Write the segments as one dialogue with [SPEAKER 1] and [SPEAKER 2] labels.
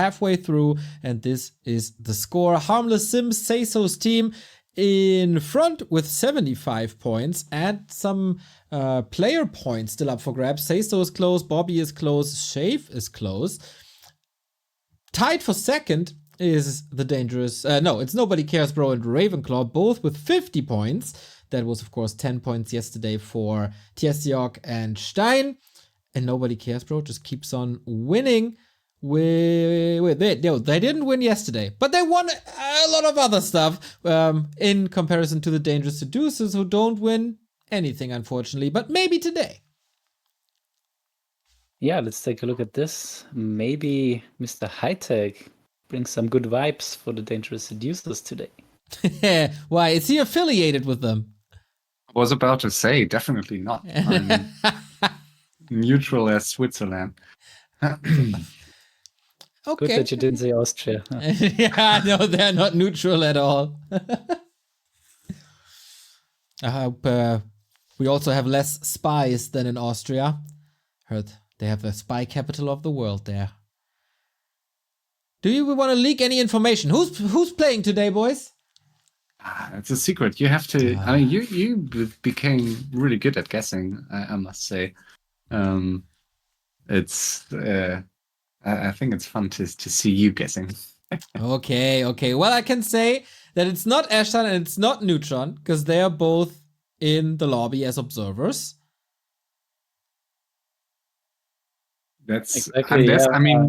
[SPEAKER 1] halfway through, and this is the score. Harmless Sims Seiso's team in front with 75 points and some player points still up for grabs. Seiso is close, Bobby is close, Shave is close. Tied for second is the dangerous, it's Nobody Cares Bro and Ravenclaw, both with 50 points. That was, of course, 10 points yesterday for Tiesiok and Stein. And Nobody Cares Bro just keeps on winning. They didn't win yesterday, but they won a lot of other stuff in comparison to the Dangerous Seducers, who don't win anything, unfortunately, but maybe today.
[SPEAKER 2] Yeah, let's take a look at this. Maybe Mr. HighTac brings some good vibes for the Dangerous Seducers today.
[SPEAKER 1] Why? Is he affiliated with them?
[SPEAKER 3] I was about to say, definitely not. I'm neutral as Switzerland.
[SPEAKER 1] Okay.
[SPEAKER 2] Good that you didn't say Austria.
[SPEAKER 1] Yeah, no, they're not neutral at all. I hope we also have less spies than in Austria. Heard they have the spy capital of the world there. Do you want to leak any information? Who's playing today, boys?
[SPEAKER 3] It's a secret. You have to. I mean, you became really good at guessing. I must say. It's. I think it's fun to see you guessing.
[SPEAKER 1] Okay. Well, I can say that it's not Ashton and it's not Neutron because they are both in the lobby as observers.
[SPEAKER 3] That's
[SPEAKER 2] exactly.
[SPEAKER 3] Unless,
[SPEAKER 2] yeah.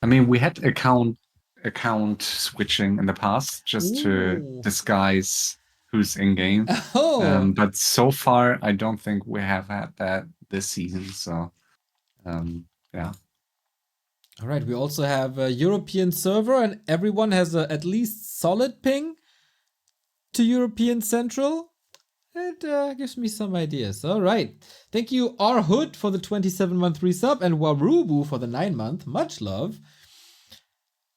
[SPEAKER 3] I mean, we had account switching in the past just to disguise who's in game.
[SPEAKER 1] Oh.
[SPEAKER 3] But so far, I don't think we have had that this season. So, yeah.
[SPEAKER 1] All right. We also have a European server, and everyone has at least solid ping to European Central. It gives me some ideas. All right. Thank you, R Hood, for the 27-month resub, and Warubu for the 9-month. Much love.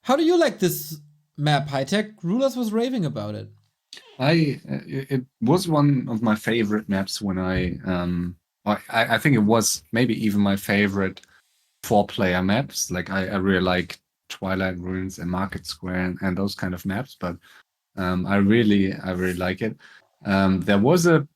[SPEAKER 1] How do you like this map, HighTac? RulaZ was raving about it.
[SPEAKER 3] It was one of my favorite maps when I think it was maybe even my favorite 4-player maps. Like I really like Twilight Ruins and Market Square and those kind of maps, but I really like it. There was a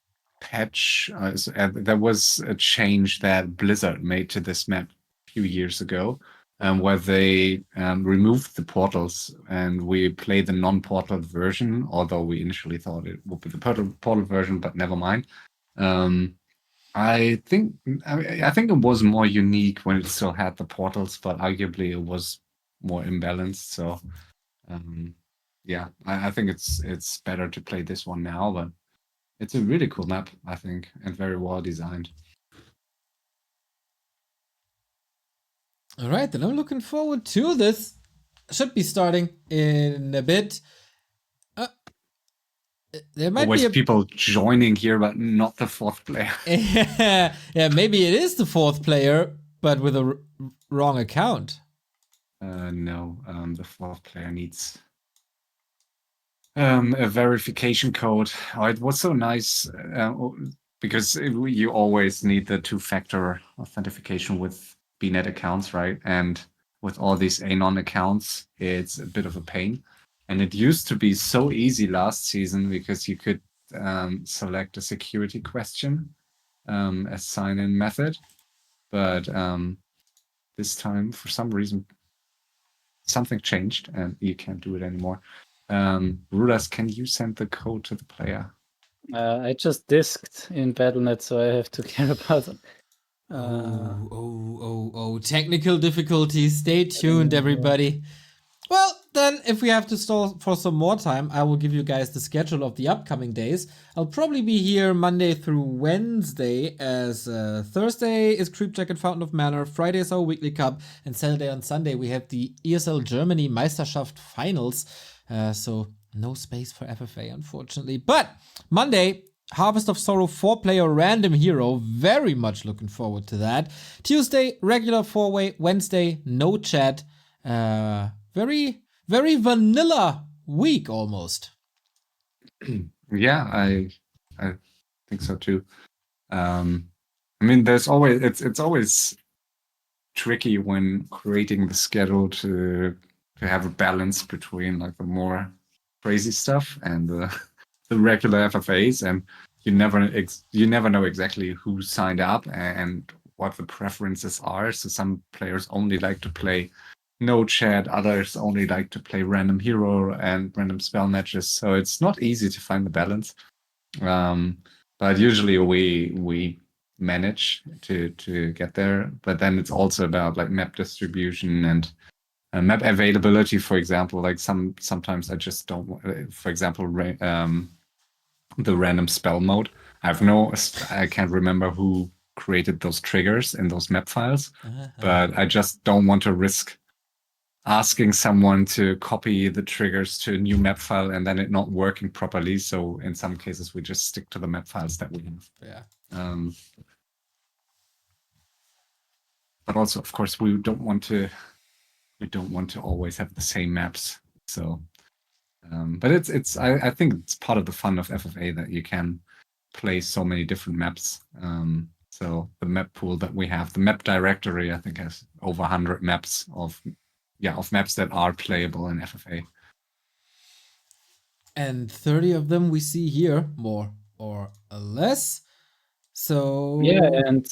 [SPEAKER 3] patch, there was a change that Blizzard made to this map a few years ago, where they removed the portals and we played the non-portal version, although we initially thought it would be the portal version, but never mind. I think it was more unique when it still had the portals, but arguably it was more imbalanced. So, yeah, I think it's better to play this one now, but it's a really cool map, I think, and very well designed.
[SPEAKER 1] All right, then I'm looking forward to this. Should be starting in a bit. There might
[SPEAKER 3] Always
[SPEAKER 1] be
[SPEAKER 3] people joining here, but not the 4th player.
[SPEAKER 1] Yeah, maybe it is the 4th player, but with a wrong account.
[SPEAKER 3] No, the 4th player needs a verification code. Oh, it was so nice because you always need the 2-factor authentication with BNet accounts, right? And with all these Anon accounts, it's a bit of a pain. And it used to be so easy last season because you could select a security question as sign-in method. But this time, for some reason, something changed and you can't do it anymore. RulaZ, can you send the code to the player?
[SPEAKER 2] I just disked in Battle.net, so I have to care about it.
[SPEAKER 1] Technical difficulties. Stay tuned, everybody. Well, then, if we have to stall for some more time, I will give you guys the schedule of the upcoming days. I'll probably be here Monday through Wednesday, as Thursday is Creep Check and Fountain of Manor, Friday is our weekly cup, and Saturday and Sunday we have the ESL Germany Meisterschaft Finals. So no space for FFA, unfortunately. But Monday, Harvest of Sorrow 4-player random hero. Very much looking forward to that. Tuesday, regular 4-way. Wednesday, no chat. Very, very vanilla week almost.
[SPEAKER 3] Yeah, I think so too. I mean, there's always it's always tricky when creating the schedule to have a balance between like the more crazy stuff and the regular FFAs, and you never know exactly who signed up and what the preferences are. So some players only like to play no chat, others only like to play random hero and random spell matches. So it's not easy to find the balance. But usually we manage to get there. But then it's also about like map distribution and map availability. For example, like sometimes I just don't want, for example, the random spell mode. I can't remember who created those triggers in those map files, but I just don't want to risk asking someone to copy the triggers to a new map file and then it not working properly. So in some cases, we just stick to the map files that we have.
[SPEAKER 1] Yeah.
[SPEAKER 3] But also, of course, we don't want to always have the same maps. So, but I think it's part of the fun of FFA that you can play so many different maps. So the map pool that we have, the map directory, I think has over 100 maps of maps that are playable in FFA.
[SPEAKER 1] And 30 of them we see here, more or less. So
[SPEAKER 2] Yeah, and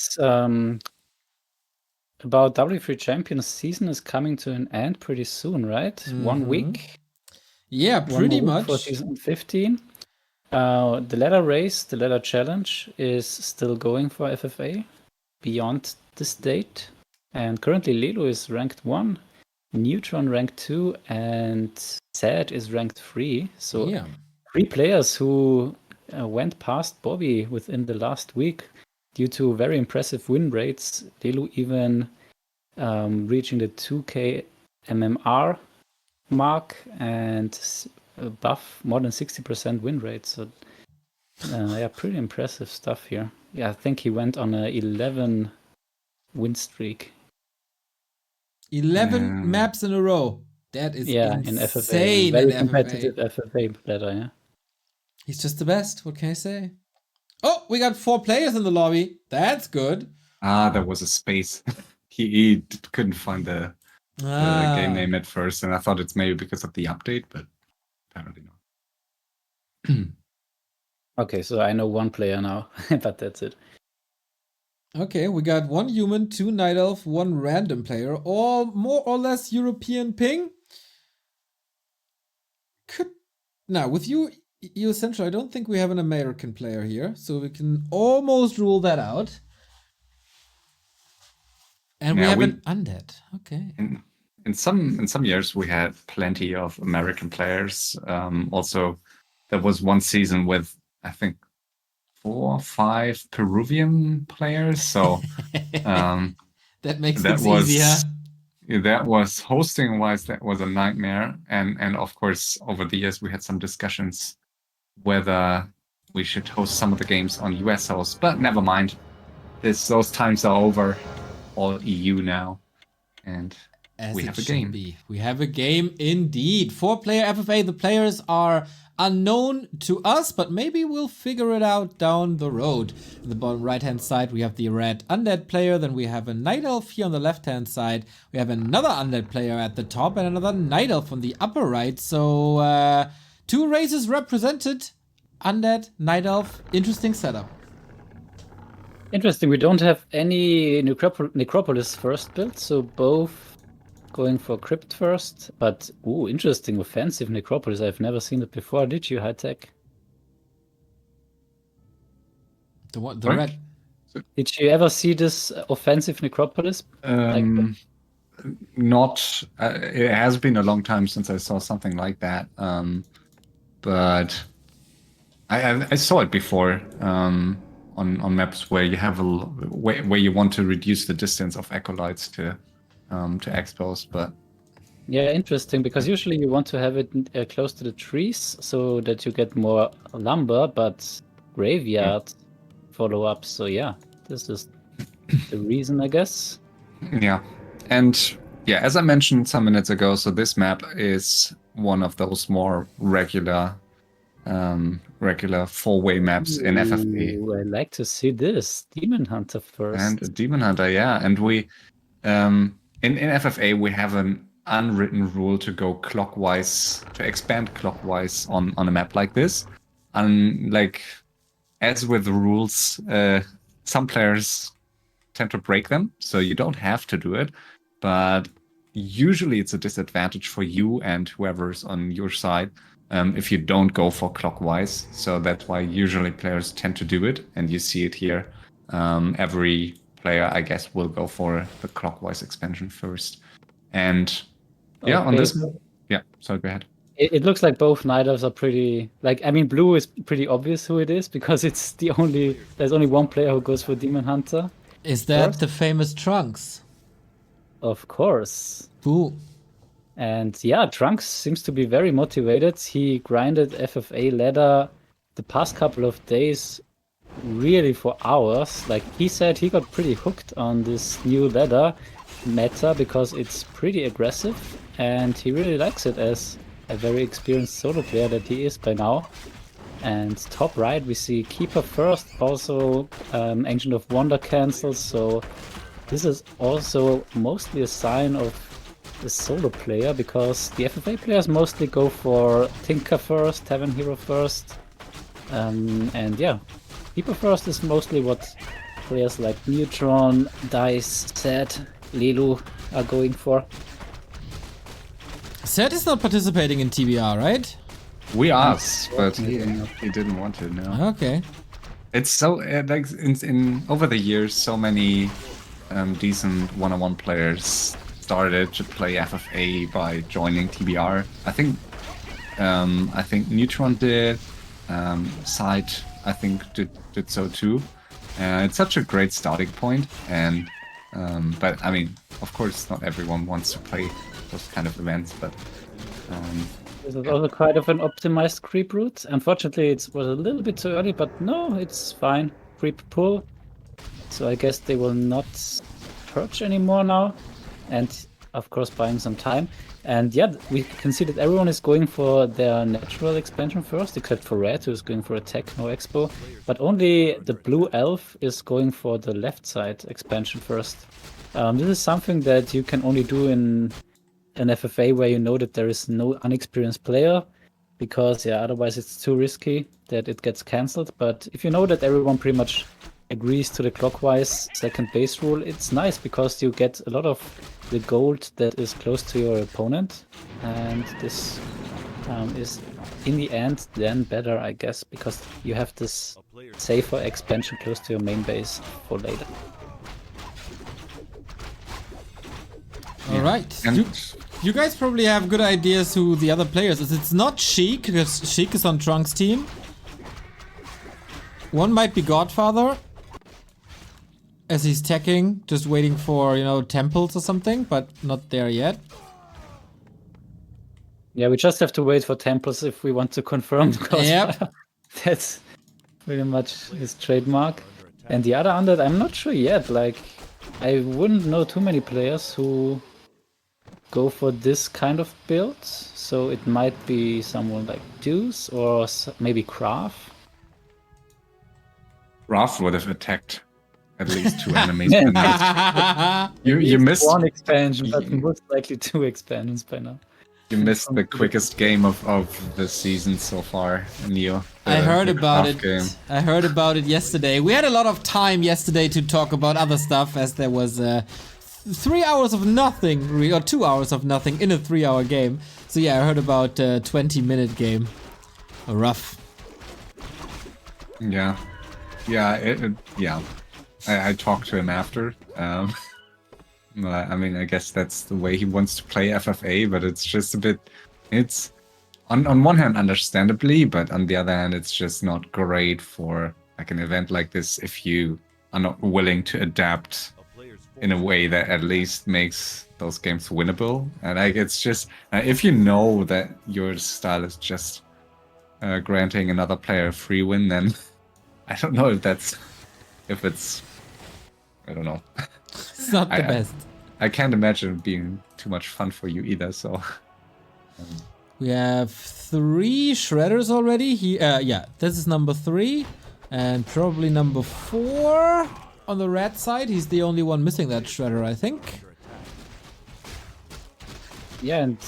[SPEAKER 2] about W3 Champions season is coming to an end pretty soon, right? 1 week.
[SPEAKER 1] Yeah, pretty much.
[SPEAKER 2] For season 15. The ladder race, the ladder challenge is still going for FFA beyond this date. And currently Lelo is ranked 1, Neutron ranked 2, and Sad is ranked 3. So
[SPEAKER 1] yeah.
[SPEAKER 2] 3 players who went past Bobby within the last week due to very impressive win rates. Lelo even reaching the 2K MMR mark and above more than 60% win rate. So yeah, pretty impressive stuff here. Yeah, I think he went on a 11 win streak.
[SPEAKER 1] 11 maps in a row. That is
[SPEAKER 2] in
[SPEAKER 1] insane
[SPEAKER 2] FFA. Very
[SPEAKER 1] in
[SPEAKER 2] competitive
[SPEAKER 1] FFA.
[SPEAKER 2] FFA ladder, yeah.
[SPEAKER 1] He's just the best. What can I say? Oh, we got 4 players in the lobby. That's good.
[SPEAKER 3] There was a space. he couldn't find the game name at first, and I thought it's maybe because of the update, but apparently not.
[SPEAKER 2] Okay, so I know 1 player now, but that's it.
[SPEAKER 1] Okay, we got 1 human, 2 night elf, 1 random player, all more or less European ping. Now with you Central, I don't think we have an American player here, so we can almost rule that out. And we have an undead. Okay.
[SPEAKER 3] In some years we had plenty of American players. Also, there was one season with I think 4 or 5 Peruvian players. So
[SPEAKER 1] that makes things easier.
[SPEAKER 3] That was hosting wise, that was a nightmare. And of course, over the years we had some discussions whether we should host some of the games on US hosts, but never mind. Those times are over. All EU now. And we have a game.
[SPEAKER 1] We have a game indeed. 4-player FFA. The players are unknown to us, but maybe we'll figure it out down the road. In the bottom right-hand side, we have the red undead player. Then we have a night elf here on the left-hand side. We have another undead player at the top and another night elf on the upper right. So 2 races represented. Undead, night elf. Interesting setup.
[SPEAKER 2] Interesting. We don't have any Necropolis first build, so both going for Crypt first. But interesting offensive Necropolis. I've never seen it before. Did you, HighTac?
[SPEAKER 1] The red.
[SPEAKER 2] Did you ever see this offensive Necropolis?
[SPEAKER 3] Not. It has been a long time since I saw something like that. But I saw it before. On maps where you have where you want to reduce the distance of acolytes to expos, but
[SPEAKER 2] yeah, interesting, because usually you want to have it close to the trees so that you get more lumber, but graveyard follow up. So yeah, this is the reason, I guess.
[SPEAKER 3] Yeah, and yeah, as I mentioned some minutes ago, so this map is one of those more regular 4-way maps in FFA.
[SPEAKER 2] I like to see this Demon Hunter first.
[SPEAKER 3] And Demon Hunter, yeah. And we in FFA we have an unwritten rule to go clockwise, to expand clockwise on a map like this. And like, as with the rules, some players tend to break them, so you don't have to do it. But usually it's a disadvantage for you and whoever's on your side if you don't go for clockwise. So that's why usually players tend to do it, and you see it here. Every player, I guess, will go for the clockwise expansion first. And yeah, on this, yeah, so go ahead.
[SPEAKER 2] It looks like both Nidals are pretty, like, I mean, blue is pretty obvious who it is because it's there's only one player who goes for Demon Hunter.
[SPEAKER 1] Is that the famous Trunks?
[SPEAKER 2] Of course.
[SPEAKER 1] Ooh.
[SPEAKER 2] And yeah, Trunks seems to be very motivated. He grinded FFA ladder the past couple of days really for hours. Like, he said he got pretty hooked on this new ladder meta because it's pretty aggressive and he really likes it as a very experienced solo player that he is by now. And top right we see Keeper first, also Ancient of Wonder cancels, so this is also mostly a sign of the solo player because the FFA players mostly go for Tinker first, Tavern Hero first, and yeah, Keeper first is mostly what players like Neutron, Dice, Zed, Lilu are going for.
[SPEAKER 1] Zed is not participating in TBR, right?
[SPEAKER 3] We asked, but he didn't want to. No.
[SPEAKER 1] Okay.
[SPEAKER 3] It's so like in over the years, so many decent one-on-one players started to play FFA by joining TBR. I think Neutron did. Side I think did so too. It's such a great starting point, and but I mean, of course, not everyone wants to play those kind of events, but
[SPEAKER 2] this is also quite of an optimized creep route. Unfortunately, it was a little bit too early, but no, it's fine. Creep pull. So I guess they will not purge anymore now, and of course buying some time. And yeah, we can see that everyone is going for their natural expansion first, except for Red, who is going for attack, no expo. But only the blue elf is going for the left side expansion first. This is something that you can only do in an FFA where you know that there is no unexperienced player, because yeah, otherwise it's too risky that it gets cancelled. But if you know that everyone pretty much agrees to the clockwise second base rule, it's nice because you get a lot of the gold that is close to your opponent, and this is in the end then better, I guess, because you have this safer expansion close to your main base for later.
[SPEAKER 1] All right. You guys probably have good ideas who the other players is. It's not Sheik, because Sheik is on Trunks' team. One might be Godfather, as he's teching, just waiting for, you know, temples or something, but not there yet.
[SPEAKER 2] Yeah, we just have to wait for temples if we want to confirm, because
[SPEAKER 1] Yep.
[SPEAKER 2] that's pretty much his trademark. And the other undead, I'm not sure yet. Like, I wouldn't know too many players who go for this kind of build, so it might be someone like Deuce or maybe Graf.
[SPEAKER 3] Graf would have attacked at least 2 enemies. By now. You missed
[SPEAKER 2] one expansion, but most likely 2 expansions by now.
[SPEAKER 3] You missed the quickest game of the season so far, Neo.
[SPEAKER 1] I heard about it.
[SPEAKER 3] Game.
[SPEAKER 1] I heard about it yesterday. We had a lot of time yesterday to talk about other stuff, as there was 3 hours of nothing, or 2 hours of nothing in a 3-hour game. So yeah, I heard about a 20-minute game. Rough.
[SPEAKER 3] Yeah. Yeah, I talked to him after. I mean, I guess that's the way he wants to play FFA, but it's just a bit... It's, on one hand, understandably, but on the other hand, it's just not great for like an event like this if you are not willing to adapt in a way that at least makes those games winnable. And like, it's just... if you know that your style is just granting another player a free win, then I don't know if it's... I don't know.
[SPEAKER 1] It's not the best.
[SPEAKER 3] I can't imagine it being too much fun for you either, so...
[SPEAKER 1] We have 3 shredders already. Yeah, this is number 3. And probably number 4 on the red side. He's the only one missing that shredder, I think.
[SPEAKER 2] Yeah, and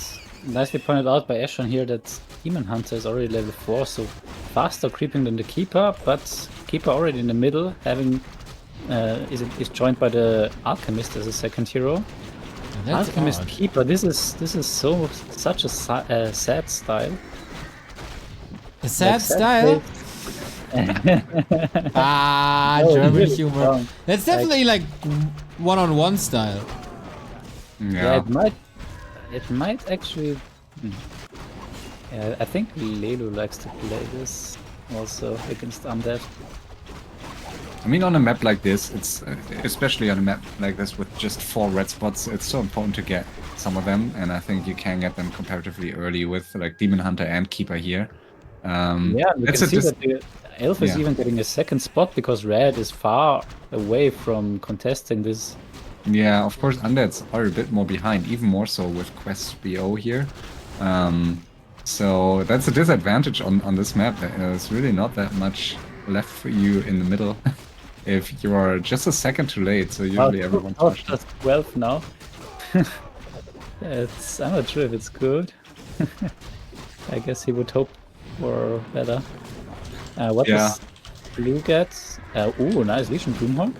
[SPEAKER 2] nicely pointed out by Ashton here that Demon Hunter is already level 4, so faster creeping than the Keeper, but Keeper already in the middle, having is joined by the Alchemist as a second hero.
[SPEAKER 1] That's
[SPEAKER 2] Alchemist
[SPEAKER 1] odd.
[SPEAKER 2] Keeper, this is such a sad style.
[SPEAKER 1] A sad
[SPEAKER 2] Like,
[SPEAKER 1] style? Ah,
[SPEAKER 2] No,
[SPEAKER 1] German
[SPEAKER 2] really
[SPEAKER 1] humor.
[SPEAKER 2] strong.
[SPEAKER 1] That's definitely like one-on-one style.
[SPEAKER 2] Yeah, it might actually. Yeah, I think Lelu likes to play this also against Undead.
[SPEAKER 3] I mean, on a map like this, it's especially on a map like this with just 4 red spots, it's so important to get some of them, and I think you can get them comparatively early with like Demon Hunter and Keeper here.
[SPEAKER 2] Yeah, we can see that the Elf is even getting a second spot because Red is far away from contesting this.
[SPEAKER 3] Yeah, of course, Undeads are a bit more behind, even more so with Quest BO here. So that's a disadvantage on this map. There's really not that much left for you in the middle if you are just a second too late. So usually everyone's pushed.
[SPEAKER 2] Just 12 now. I'm not sure if it's good. I guess he would hope for better. What does Blue get? Ooh, nice Legion Doomhawk.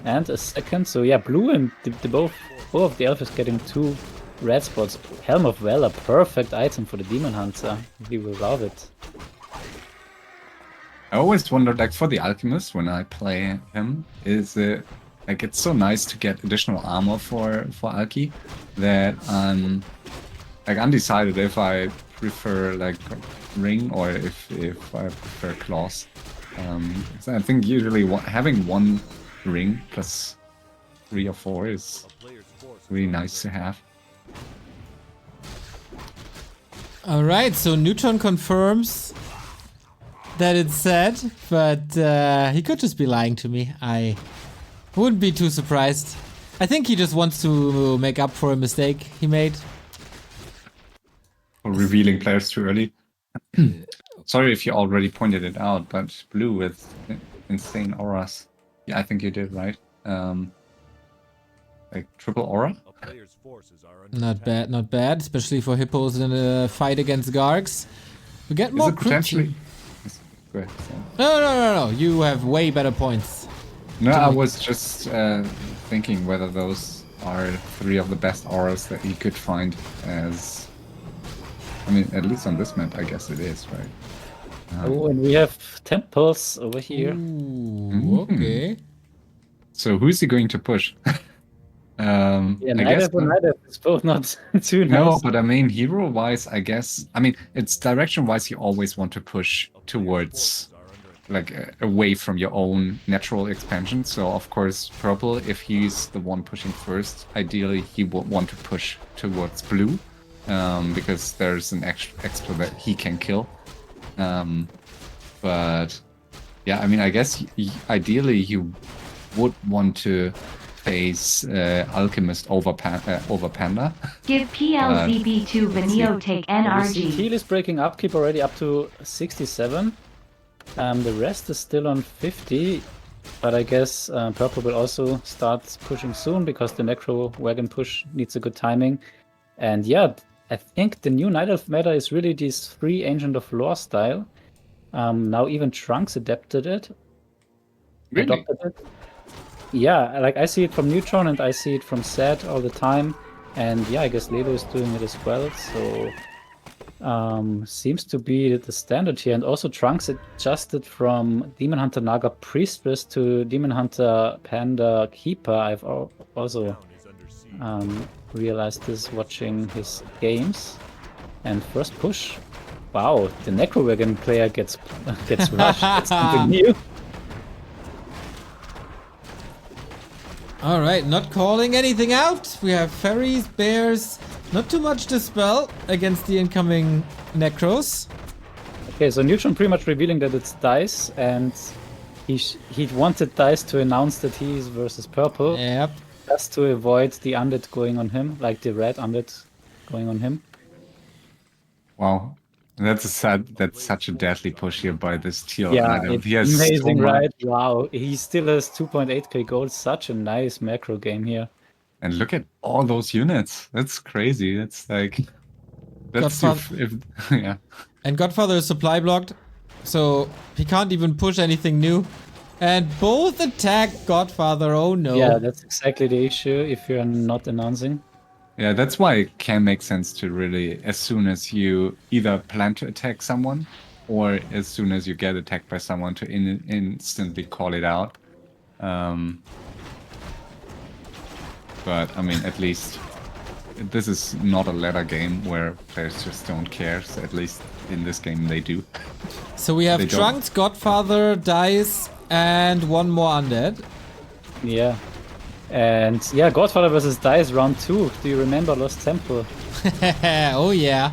[SPEAKER 2] And a second. So yeah, Blue and both of the elves getting 2 red spots. Helm of Valor, perfect item for the Demon Hunter. He will love it.
[SPEAKER 3] I always wondered, like, for the Alchemist, when I play him, is it like it's so nice to get additional armor for Alki that I'm like undecided if I prefer like ring or if I prefer claws. So I think usually having 1 ring plus 3 or 4 is really nice to have.
[SPEAKER 1] All right, so Neutron confirms that it's sad, but he could just be lying to me. I wouldn't be too surprised. I think he just wants to make up for a mistake he made.
[SPEAKER 3] Or revealing players too early. Sorry if you already pointed it out, but Blue with insane auras. Yeah, I think you did, right? Like triple aura?
[SPEAKER 1] Not bad, not bad. Especially for hippos in a fight against Gargs. We get more
[SPEAKER 3] potentially. Go ahead.
[SPEAKER 1] No. You have way better points.
[SPEAKER 3] No, I was just thinking whether those are 3 of the best auras that you could find as... I mean, at least on this map, I guess it is, right?
[SPEAKER 2] Oh, and we have temples over here.
[SPEAKER 1] Ooh, okay.
[SPEAKER 3] So who's he going to push?
[SPEAKER 2] Yeah, neither it's both not too nice.
[SPEAKER 3] No, but I mean, hero-wise, I guess... I mean, it's direction-wise, you always want to push towards... like away from your own natural expansion. So of course purple, if he's the one pushing first, ideally he would want to push towards blue, because there's an extra that he can kill. But yeah, I mean, I guess ideally you would want to face Alchemist over Panda.
[SPEAKER 4] Give PLZB to Vaneo take NRG.
[SPEAKER 2] Heal is breaking upkeep already up to 67. The rest is still on 50, but I guess purple will also start pushing soon because the Necro Wagon push needs a good timing. And yeah, I think the new Night Elf meta is really this free Ancient of Lore style. Now even Trunks adopted it. Yeah, like I see it from Neutron and I see it from Sad all the time. And yeah, I guess Lelo is doing it as well, so... seems to be the standard here. And also Trunks adjusted from Demon Hunter Naga Priestess to Demon Hunter Panda Keeper. I've also realized this watching his games. And first push. Wow, the Necro Wagon player gets rushed. That's something new.
[SPEAKER 1] Alright, not calling anything out. We have fairies, bears, not too much dispel against the incoming Necros.
[SPEAKER 2] Okay, so Neutron pretty much revealing that it's Dice, and he wanted Dice to announce that he is versus purple.
[SPEAKER 1] Yep.
[SPEAKER 2] Just to avoid the undead going on him, like the red undead going on him.
[SPEAKER 3] Wow. That's such a deadly push here by this teal.
[SPEAKER 2] Yeah, it's amazing,
[SPEAKER 3] so
[SPEAKER 2] right? Wow, he still has 2.8k gold. Such a nice macro game here.
[SPEAKER 3] And look at all those units. That's crazy. It's like that's yeah.
[SPEAKER 1] And Godfather is supply blocked, so he can't even push anything new. And both attack Godfather. Oh no.
[SPEAKER 2] Yeah, that's exactly the issue if you're not announcing.
[SPEAKER 3] Yeah, that's why it can make sense to really, as soon as you either plan to attack someone, or as soon as you get attacked by someone, to instantly call it out. But I mean, at least this is not a ladder game where players just don't care. So at least in this game they do.
[SPEAKER 1] So we have Trunks, Godfather, Dice, and one more undead.
[SPEAKER 2] Yeah. And yeah, Godfather versus Dice round 2. Do you remember Lost Temple?
[SPEAKER 1] Oh yeah.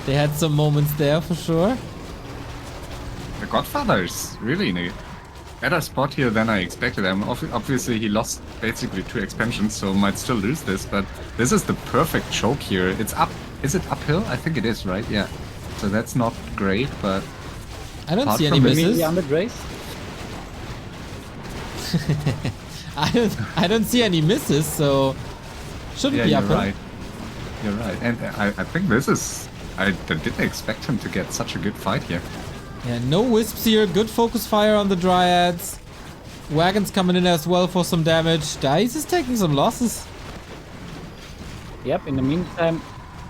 [SPEAKER 1] They had some moments there for sure.
[SPEAKER 3] The Godfather is really in a better spot here than I expected. Obviously he lost basically 2 expansions, so might still lose this, but this is the perfect choke here. It's up. Is it uphill? I think it is, right? Yeah. So that's not great, but
[SPEAKER 1] I don't see any misses. I don't see any misses, so shouldn't be uphill.
[SPEAKER 3] Right. You're right. And I think this is... I didn't expect him to get such a good fight here.
[SPEAKER 1] Yeah, no wisps here. Good focus fire on the Dryads. Wagons coming in as well for some damage. Dice is taking some losses.
[SPEAKER 2] Yep, in the meantime,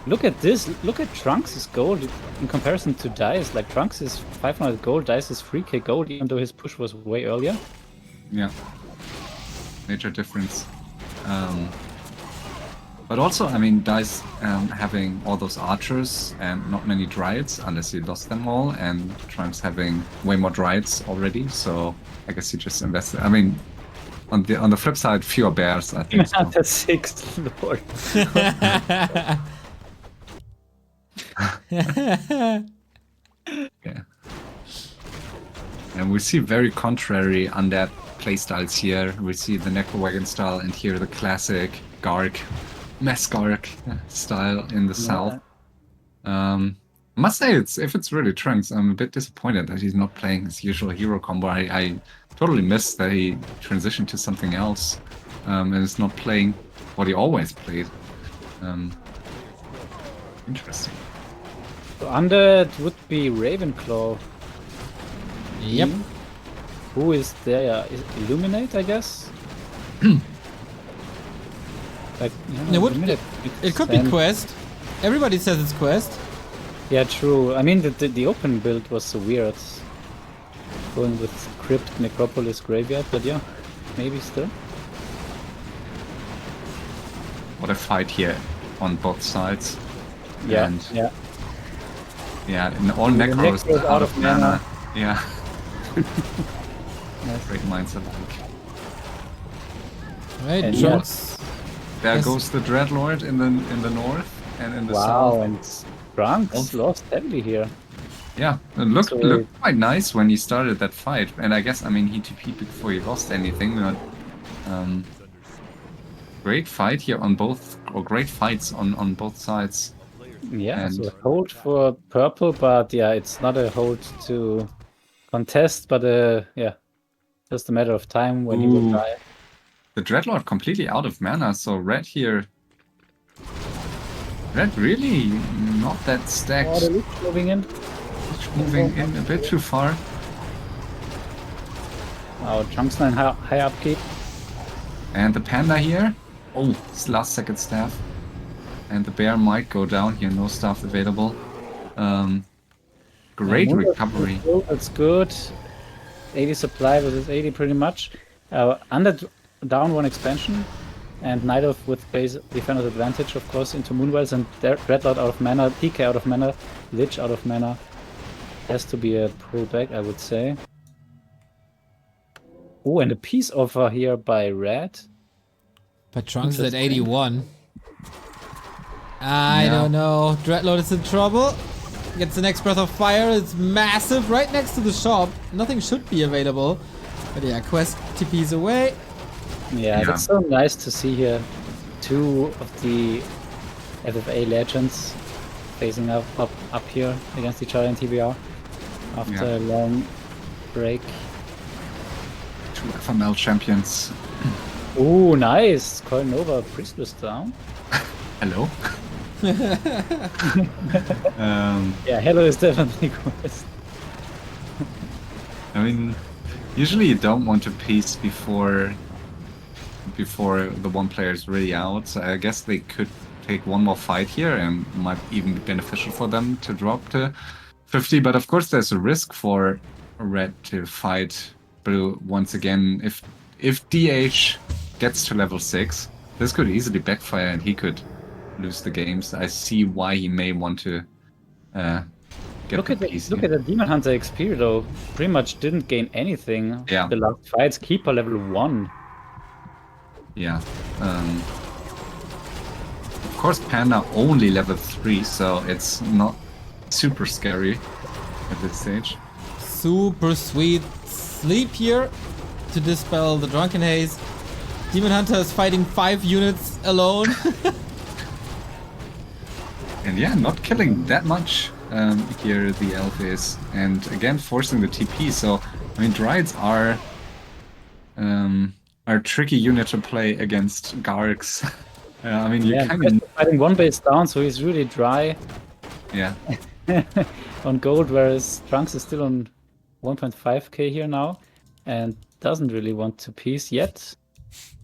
[SPEAKER 2] look at this. Look at Trunks' gold in comparison to Dice. Like, Trunks is 500 gold, Dice is 3k gold, even though his push was way earlier.
[SPEAKER 3] Yeah. Major difference. But also, I mean, Dice having all those archers and not many Dryads, unless he lost them all, and Trunks having way more Dryads already, so I guess he just invested. I mean, on the flip side, fewer bears, I think.
[SPEAKER 2] So. The 6th Lord.
[SPEAKER 3] Yeah. And we see very contrary undead playstyles here. We see the Necro Wagon style, and here the classic Garg, Mass Garg style in the south. I must say, if it's really Trunks, I'm a bit disappointed that he's not playing his usual hero combo. I totally missed that he transitioned to something else and is not playing what he always played. Interesting.
[SPEAKER 2] So undead would be Ravenclaw.
[SPEAKER 1] Yep.
[SPEAKER 2] Who is there? Is Illuminate, I guess? Like, yeah,
[SPEAKER 1] it could be Quest. Everybody says it's Quest.
[SPEAKER 2] Yeah, true. I mean, the open build was so weird. Going with Crypt, Necropolis, Graveyard, but yeah, maybe still.
[SPEAKER 3] What a fight here on both sides.
[SPEAKER 2] Yeah,
[SPEAKER 3] and
[SPEAKER 2] yeah.
[SPEAKER 3] Yeah, and all Necros out of mana. Yeah.
[SPEAKER 2] Nice.
[SPEAKER 3] Great minds alike.
[SPEAKER 1] Right,
[SPEAKER 2] And
[SPEAKER 1] Trunks.
[SPEAKER 3] There goes the Dreadlord in the north and in the
[SPEAKER 2] wow,
[SPEAKER 3] south.
[SPEAKER 2] and Trunks lost heavily here.
[SPEAKER 3] Yeah, it looked quite nice when he started that fight. And I guess, I mean, he TP'd before he lost anything. But, great fight here on both, or great fights on both sides.
[SPEAKER 2] Yeah,
[SPEAKER 3] And
[SPEAKER 2] so a hold for purple, but yeah, it's not a hold to contest, but yeah, just a matter of time when he will die.
[SPEAKER 3] the Dreadlord completely out of mana, so red here... Red really not that stacked.
[SPEAKER 2] Oh, the Lich moving in.
[SPEAKER 3] Moving in a bit too far.
[SPEAKER 2] Oh, Trunks 9 high upkeep.
[SPEAKER 3] And the Panda here. Oh, it's last second staff. And the bear might go down here, no staff available. Great recovery.
[SPEAKER 2] That's good. 80 supply versus 80 pretty much. Under down 1 expansion. And Night Elf with base defender's advantage, of course, into Moonwells, and Dreadlord out of mana, PK out of mana, Lich out of mana. Has to be a pullback, I would say. Oh, and a peace offer here by Red.
[SPEAKER 1] But Trunks is at 81. I don't know. Dreadlord is in trouble. Gets the next breath of fire. It's massive right next to the shop. Nothing should be available. But yeah, Quest TP's away.
[SPEAKER 2] Yeah, that's so nice to see here. 2 of the FFA legends facing up here against each other in TBR after a long break.
[SPEAKER 3] 2 FML champions.
[SPEAKER 2] Oh, nice. Coil Nova Priestess down.
[SPEAKER 3] Hello.
[SPEAKER 2] Yeah, hello is definitely quest.
[SPEAKER 3] I mean, usually you don't want to piece before the one player is really out. So I guess they could take one more fight here and might even be beneficial for them to drop to 50. But of course, there's a risk for Red to fight Blue once again. If DH gets to level 6, this could easily backfire and he could lose the games. I see why he may want to get
[SPEAKER 2] Look
[SPEAKER 3] the
[SPEAKER 2] at the
[SPEAKER 3] piece
[SPEAKER 2] look
[SPEAKER 3] here.
[SPEAKER 2] at the Demon Hunter XP though. Pretty much didn't gain anything.
[SPEAKER 3] Yeah.
[SPEAKER 2] The last fights, Keeper level 1.
[SPEAKER 3] Yeah. Of course, Panda only level 3, so it's not super scary at this stage.
[SPEAKER 1] Super sweet sleep here to dispel the Drunken Haze. Demon Hunter is fighting 5 units alone.
[SPEAKER 3] And yeah, not killing that much here, the elf is. And again, forcing the TP. So, I mean, Dryads are a tricky unit to play against Gargs. I mean, you
[SPEAKER 2] Yeah,
[SPEAKER 3] kind
[SPEAKER 2] Quest
[SPEAKER 3] of...
[SPEAKER 2] is fighting one base down, so he's really dry
[SPEAKER 3] Yeah.
[SPEAKER 2] on gold, whereas Trunks is still on 1.5k here now and doesn't really want to piece yet,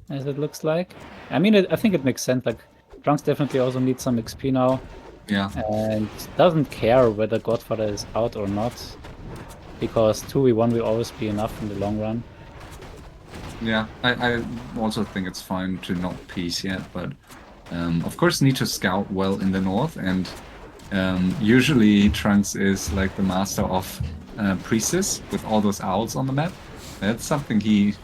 [SPEAKER 2] as it looks like. I mean, I think it makes sense. Like, Trunks definitely also needs some XP now
[SPEAKER 3] Yeah.
[SPEAKER 2] and doesn't care whether Godfather is out or not, because 2v1 will always be enough in the long run.
[SPEAKER 3] Yeah, I also think it's fine to not piece yet, but of course need to scout well in the north, and usually Trunks is like the master of Priestess with all those owls on the map. That's something he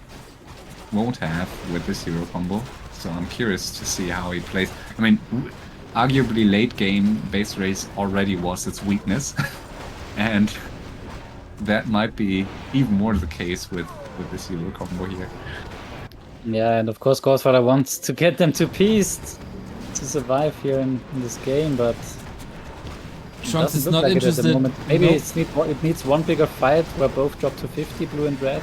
[SPEAKER 3] won't have with this hero combo, so I'm curious to see how he plays. I mean, arguably late game base race already was its weakness, and that might be even more the case with this hero combo here.
[SPEAKER 2] Yeah, and of course Godfather wants to get them to peace to survive here in this game, but
[SPEAKER 1] Trunks
[SPEAKER 2] doesn't
[SPEAKER 1] is
[SPEAKER 2] look
[SPEAKER 1] not
[SPEAKER 2] like it at the
[SPEAKER 1] interested.
[SPEAKER 2] moment. Maybe
[SPEAKER 1] Nope.
[SPEAKER 2] it needs one bigger fight where both drop to 50, blue and red.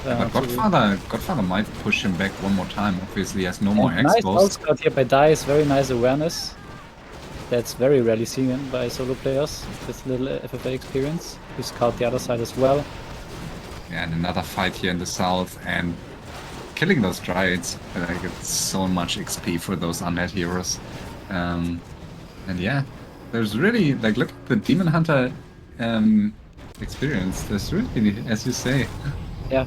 [SPEAKER 3] But Godfather might push him back one more time. Obviously, he has no more
[SPEAKER 2] Nice
[SPEAKER 3] expos.
[SPEAKER 2] ult scout here by Dice, very nice awareness. That's very rarely seen by solo players with little FFA experience. We scout the other side as well.
[SPEAKER 3] Yeah, and another fight here in the south, and killing those Dryads. Like, it's so much XP for those undead heroes. And yeah, there's really, like, look at the Demon Hunter experience. There's really, as you say,
[SPEAKER 2] Yeah.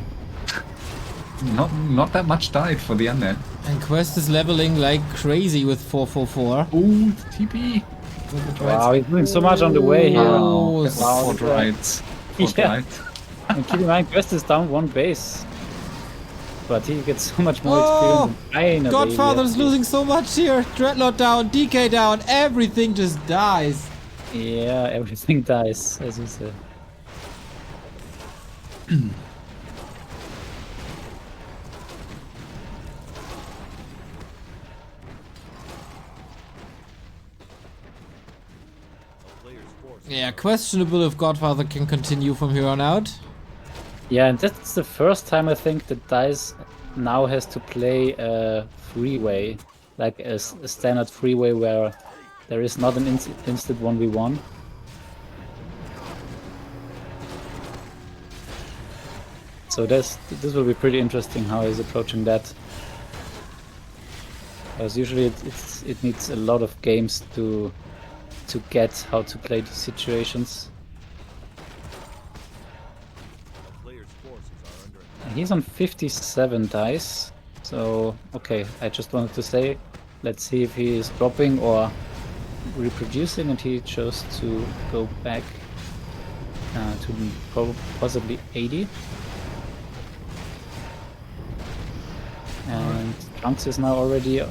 [SPEAKER 3] not that much died for the undead.
[SPEAKER 1] And Quest is leveling like crazy with 444.
[SPEAKER 3] Ooh, TP! With the Dryads.
[SPEAKER 2] Wow, he's doing so much on the way here.
[SPEAKER 1] Oh,
[SPEAKER 3] Wow,
[SPEAKER 2] wow,
[SPEAKER 3] four Dryads. Four
[SPEAKER 2] Yeah.
[SPEAKER 3] Dryads.
[SPEAKER 2] And keep in mind, Quest is down one base. But he gets so much more
[SPEAKER 1] Oh,
[SPEAKER 2] experience than
[SPEAKER 1] Godfather's losing so much here. Dreadlord down, DK down, everything just dies.
[SPEAKER 2] Yeah, everything dies, as you said.
[SPEAKER 1] Yeah, questionable if Godfather can continue from here on out.
[SPEAKER 2] Yeah, and that's the first time I think that DICE now has to play a freeway, like a standard freeway where there is not an instant 1v1. So this will be pretty interesting how he's approaching that. Because usually it needs a lot of games to get how to play these situations. He's on 57 dice, so okay, I just wanted to say, let's see if he is dropping or reproducing, and he chose to go back to possibly 80. And Trunks is now already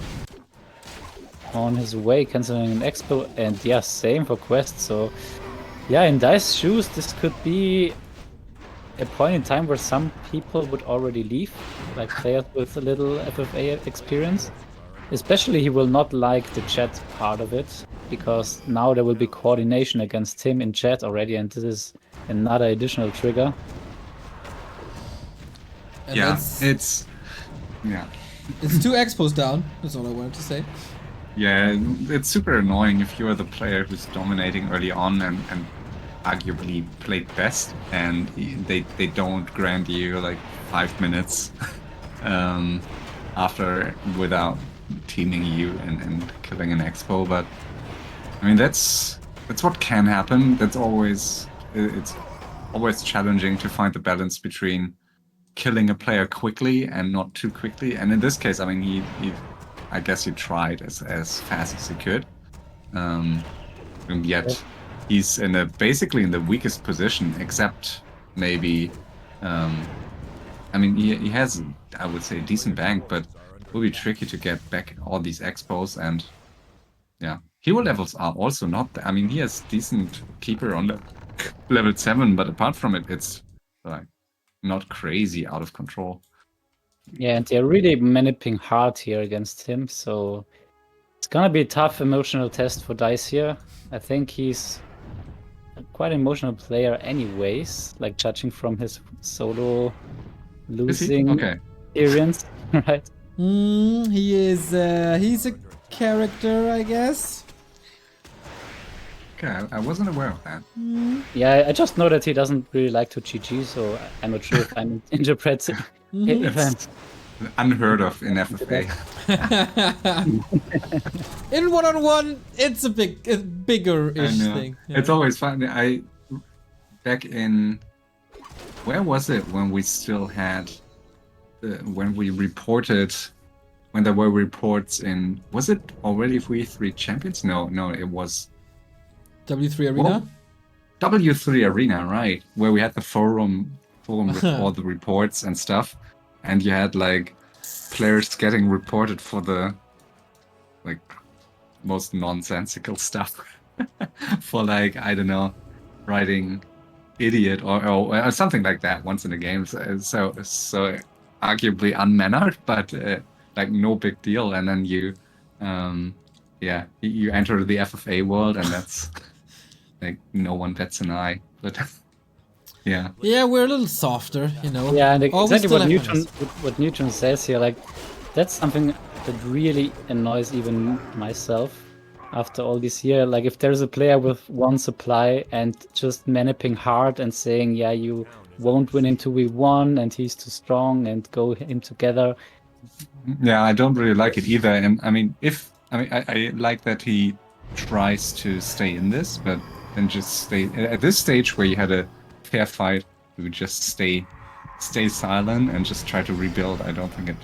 [SPEAKER 2] on his way, cancelling an expo, and yeah, same for Quest, so yeah, in DICE shoes, this could be a point in time where some people would already leave, like players with a little FFA experience. Especially he will not like the chat part of it, because now there will be coordination against him in chat already, and this is another additional trigger.
[SPEAKER 1] And
[SPEAKER 3] Yeah,
[SPEAKER 1] that's-
[SPEAKER 3] it's Yeah.
[SPEAKER 1] It's 2 expos down. That's all I wanted to say.
[SPEAKER 3] Yeah, it's super annoying if you're the player who's dominating early on and arguably played best, and they don't grant you like 5 minutes after without teaming you and killing an expo. But I mean that's what can happen. It's always challenging to find the balance between killing a player quickly and not too quickly. And in this case, I mean I guess he tried as fast as he could. And yet he's basically in the weakest position, except maybe I mean he has, I would say, a decent bank, but it will be tricky to get back all these expos. And yeah, hero levels are also not, I mean, he has decent keeper on level 7, but apart from it, it's like not crazy out of control.
[SPEAKER 2] Yeah, and they're really manipulating hard here against him, so it's gonna be a tough emotional test for Dice here. I think he's a quite emotional player anyways, like judging from his solo losing
[SPEAKER 3] Okay.
[SPEAKER 2] experience, right?
[SPEAKER 1] He is, he's a character, I guess.
[SPEAKER 3] Okay, I wasn't aware of that.
[SPEAKER 2] Yeah, I just know that he doesn't really like to GG, so I'm not sure if I'm interpreting if I'm
[SPEAKER 3] Unheard of in FFA.
[SPEAKER 1] In one-on-one, it's a bigger-ish thing. Yeah.
[SPEAKER 3] It's always fun. Back in, where was it when we still had, when there were reports in, was it already V3 Champions? No, it was
[SPEAKER 1] W3 Arena?
[SPEAKER 3] W3 Arena, right? Where we had the forum with all the reports and stuff. And you had like players getting reported for the like most nonsensical stuff. For like, I don't know, writing idiot or something like that once in a game. So arguably unmannered, but like no big deal. And then you enter the FFA world, and that's like no one bats an eye. But yeah.
[SPEAKER 1] Yeah, we're a little softer, you know.
[SPEAKER 2] Yeah, and
[SPEAKER 1] Oh, we
[SPEAKER 2] exactly
[SPEAKER 1] still
[SPEAKER 2] what Neutron says here, like that's something that really annoys even myself after all this year. Like if there's a player with one supply and just manipulating hard and saying, yeah, you won't win in 2v1 and he's too strong and go him together.
[SPEAKER 3] Yeah, I don't really like it either. And I mean, I like that he tries to stay in this, but then just stay at this stage where you had a fair fight, you would just stay silent and just try to rebuild. I don't think it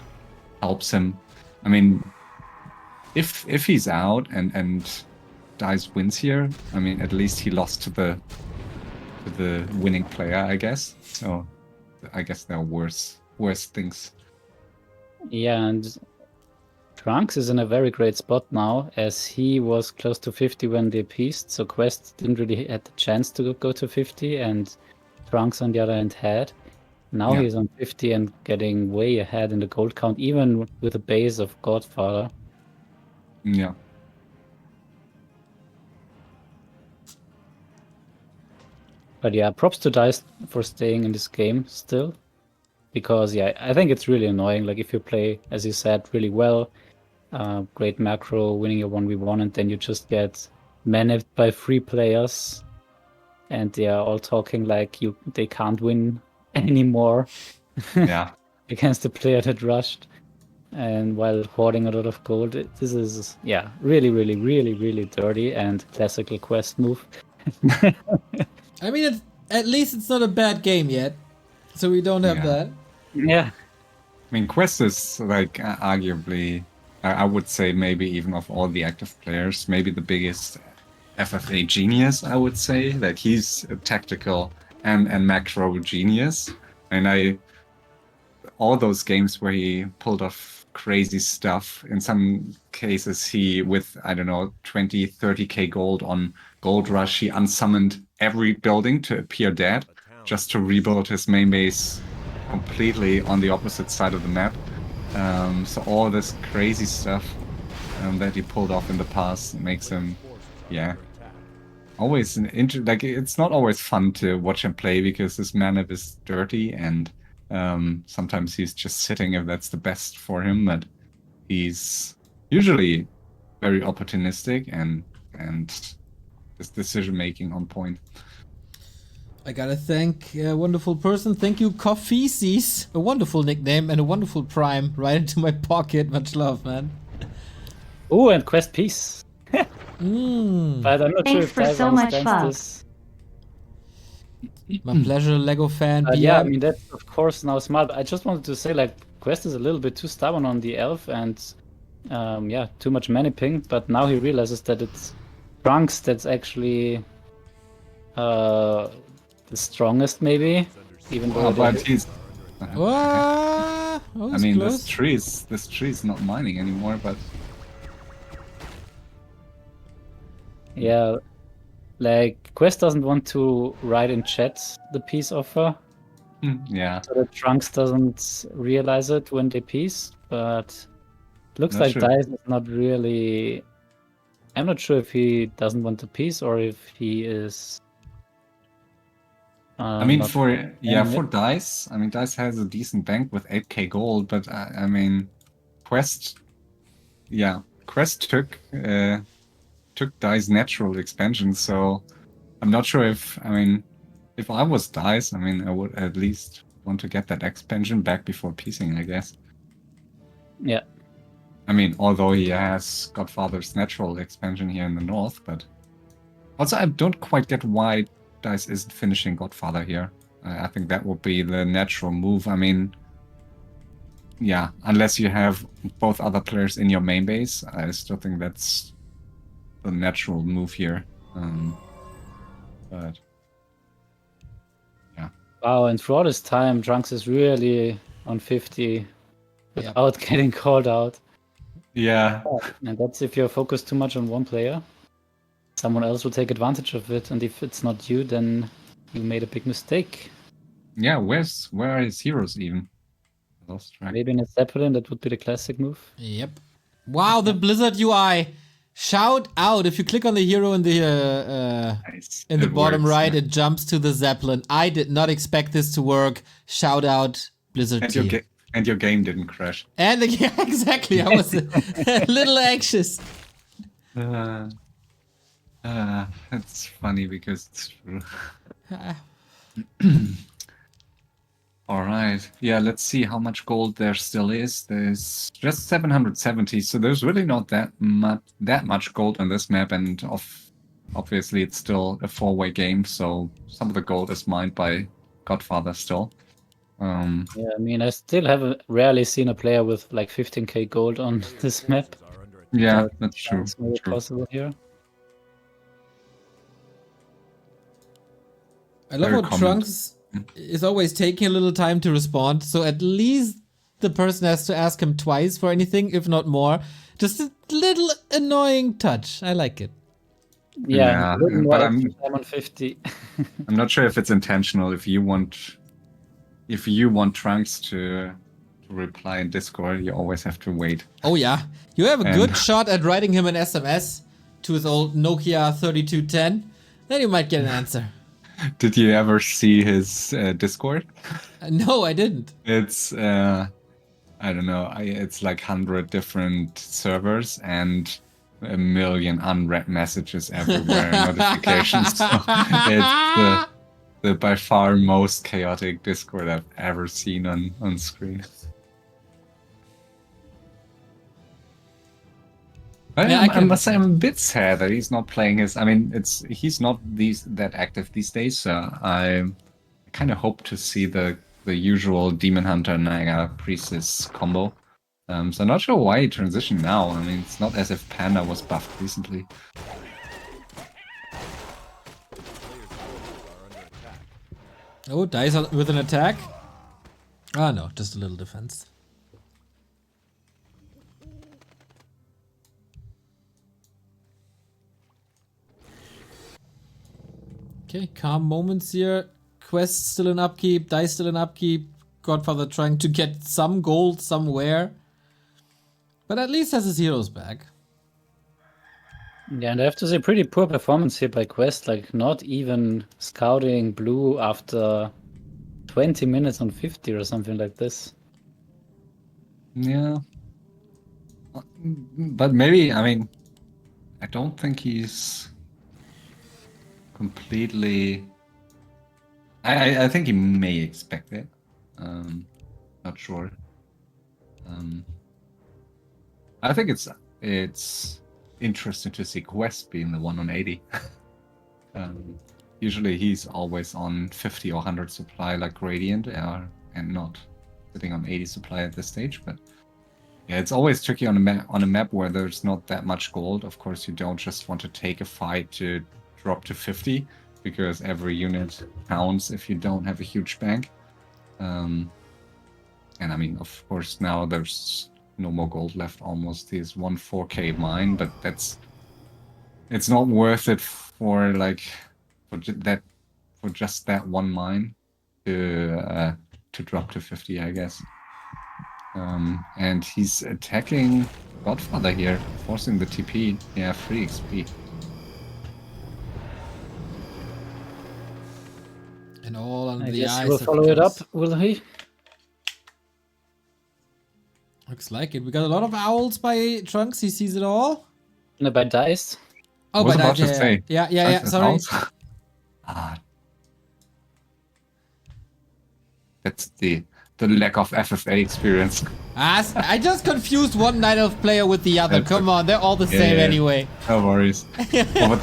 [SPEAKER 3] helps him. I mean, if he's out and Dice wins here, I mean, at least he lost to the winning player, I guess. So I guess there are worse things.
[SPEAKER 2] Yeah, and Trunks is in a very great spot now, as he was close to 50 when they pieced, so Quest didn't really had the chance to go to 50, and Trunks on the other hand had. Now he's on 50 and getting way ahead in the gold count, even with a base of Godfather.
[SPEAKER 3] Yeah.
[SPEAKER 2] But yeah, props to Dice for staying in this game still. Because yeah, I think it's really annoying. Like if you play, as you said, really well, great macro, winning your 1v1, and then you just get managed by 3 players, and they are all talking like they can't win anymore.
[SPEAKER 3] Yeah.
[SPEAKER 2] Against the player that rushed, and while hoarding a lot of gold. This is really, really, really, really dirty and classical Quest move.
[SPEAKER 1] I mean, at least it's not a bad game yet, so we don't have that.
[SPEAKER 2] Yeah.
[SPEAKER 3] I mean, Quest is like arguably, I would say maybe even of all the active players, maybe the biggest FFA genius, I would say. Like he's a tactical and macro genius. And all those games where he pulled off crazy stuff, in some cases he, with, I don't know, 20, 30k gold on Gold Rush, he unsummoned every building to appear dead just to rebuild his main base completely on the opposite side of the map. So all this crazy stuff that he pulled off in the past makes him, always like it's not always fun to watch him play because his mana is dirty, and Sometimes he's just sitting if that's the best for him, but he's usually very opportunistic and his decision making on point.
[SPEAKER 1] I gotta thank a wonderful person. Thank you, Coffeeces. A wonderful nickname and a wonderful prime right into my pocket. Much love, man.
[SPEAKER 2] Oh, and quest piece. But
[SPEAKER 1] Mm.
[SPEAKER 2] I'm not sure
[SPEAKER 4] Thanks
[SPEAKER 2] if
[SPEAKER 4] for
[SPEAKER 2] Dive
[SPEAKER 4] so much
[SPEAKER 2] understands
[SPEAKER 4] love.
[SPEAKER 2] this.
[SPEAKER 1] My pleasure, Lego fan.
[SPEAKER 2] Yeah, I
[SPEAKER 1] BM.
[SPEAKER 2] mean, that's of course now smart. I just wanted to say, like, Quest is a little bit too stubborn on the elf and, yeah, too much mana ping. But now he realizes that it's Trunks that's actually the strongest, maybe. Even though it
[SPEAKER 3] But
[SPEAKER 2] is.
[SPEAKER 3] he's.
[SPEAKER 1] What? Oh,
[SPEAKER 3] I mean,
[SPEAKER 1] close.
[SPEAKER 3] this tree is not mining anymore, but
[SPEAKER 2] Yeah, like, Quest doesn't want to write in chat the peace offer,
[SPEAKER 3] yeah.
[SPEAKER 2] so that Trunks doesn't realize it when they peace, but looks
[SPEAKER 3] Not
[SPEAKER 2] like
[SPEAKER 3] sure.
[SPEAKER 2] Dice is not really. I'm not sure if he doesn't want to peace or if he is.
[SPEAKER 3] I mean,
[SPEAKER 2] not
[SPEAKER 3] for
[SPEAKER 2] it.
[SPEAKER 3] Dice, I mean, Dice has a decent bank with 8k gold, but I mean, Quest took Dice natural expansion, so I'm not sure if I was Dice, I mean, I would at least want to get that expansion back before piecing, I guess.
[SPEAKER 2] Yeah.
[SPEAKER 3] I mean, although he has Godfather's natural expansion here in the north, but also I don't quite get why Dice isn't finishing Godfather here. I think that would be the natural move. I mean, yeah, unless you have both other players in your main base, I still think that's the natural move here. But yeah.
[SPEAKER 2] Wow, and throughout this time, Trunks is really on 50 without getting called out.
[SPEAKER 3] Yeah.
[SPEAKER 2] And that's if you're focused too much on one player. Someone else will take advantage of it, and if it's not you, then you made a big mistake.
[SPEAKER 3] Yeah, where are his heroes even? I lost track.
[SPEAKER 2] Maybe in a Zeppelin, that would be the classic move.
[SPEAKER 1] Yep. Wow, the Blizzard UI. Shout out. If you click on the hero in the
[SPEAKER 3] Nice.
[SPEAKER 1] in the
[SPEAKER 3] It
[SPEAKER 1] bottom
[SPEAKER 3] works,
[SPEAKER 1] right,
[SPEAKER 3] yeah.
[SPEAKER 1] it jumps to the Zeppelin. I did not expect this to work. Shout out Blizzard
[SPEAKER 3] And
[SPEAKER 1] team.
[SPEAKER 3] your game didn't crash.
[SPEAKER 1] And yeah, exactly. I was a little anxious.
[SPEAKER 3] It's funny because it's true. All right. Yeah, let's see how much gold there still is. There's just 770, so there's really not that much gold on this map, and obviously it's still a four-way game, so some of the gold is mined by Godfather still.
[SPEAKER 2] Yeah, I mean, I still have rarely seen a player with like 15k gold on this map.
[SPEAKER 3] Yeah,
[SPEAKER 2] So
[SPEAKER 3] that's true.
[SPEAKER 2] it's maybe possible here.
[SPEAKER 1] I love
[SPEAKER 3] Very
[SPEAKER 1] how
[SPEAKER 3] common.
[SPEAKER 1] Trunks is always taking a little time to respond, so at least the person has to ask him twice for anything, if not more. Just a little annoying touch. I like it.
[SPEAKER 2] Yeah, a little more
[SPEAKER 3] but
[SPEAKER 2] extra time on 50.
[SPEAKER 3] I'm not sure if it's intentional. If you want Trunks to reply in Discord, you always have to wait.
[SPEAKER 1] Oh yeah, you have a
[SPEAKER 3] And-
[SPEAKER 1] good shot at writing him an SMS to his old Nokia 3210. Then you might get an answer.
[SPEAKER 3] Did you ever see his Discord?
[SPEAKER 1] No, I didn't.
[SPEAKER 3] It's I don't know. It's like 100 different servers and a million unread messages everywhere, notifications. So it's the by far most chaotic Discord I've ever seen on screen.
[SPEAKER 1] Yeah,
[SPEAKER 3] I must say I'm a bit sad that he's not playing his. I mean, he's not that active these days. So I kind of hope to see the usual Demon Hunter Naga Priestess combo. So I'm not sure why he transitioned now. I mean, it's not as if Panda was buffed recently.
[SPEAKER 1] Oh, dies with an attack? Ah, no, just a little defense. Okay, calm moments here. Quest still in upkeep, dice still in upkeep. Godfather trying to get some gold somewhere. But at least has his heroes back.
[SPEAKER 2] Yeah, and I have to say, pretty poor performance here by Quest. Like, not even scouting blue after 20 minutes on 50 or something like this.
[SPEAKER 3] Yeah. But maybe, I mean, I don't think he's completely... I think he may expect it. Not sure. I think it's interesting to see Quest being the one on 80. Usually he's always on 50 or 100 supply like Radiant, and not sitting on 80 supply at this stage. But yeah, it's always tricky on a map where there's not that much gold. Of course, you don't just want to take a fight to drop to 50, because every unit counts if you don't have a huge bank. And I mean, of course, now there's no more gold left almost. He's 4K mine, but it's not worth it for just that one mine to drop to 50, I guess. And he's attacking Godfather here, forcing the TP. Yeah, free XP.
[SPEAKER 1] And all under
[SPEAKER 2] I
[SPEAKER 1] the
[SPEAKER 2] guess
[SPEAKER 1] eyes
[SPEAKER 2] he will
[SPEAKER 1] of
[SPEAKER 2] follow it up,
[SPEAKER 1] Chris.
[SPEAKER 2] will he?
[SPEAKER 1] Looks like it. We got a lot of owls by Trunks. He sees it all.
[SPEAKER 2] No, by Dice.
[SPEAKER 1] Oh,
[SPEAKER 3] I was
[SPEAKER 1] but
[SPEAKER 3] about to say.
[SPEAKER 1] yeah. Sorry.
[SPEAKER 3] That's the lack of FFA experience.
[SPEAKER 1] I just confused one Night Elf player with the other.
[SPEAKER 3] That's
[SPEAKER 1] Come on, they're all the
[SPEAKER 3] Yeah,
[SPEAKER 1] same
[SPEAKER 3] yeah.
[SPEAKER 1] anyway.
[SPEAKER 3] No worries. over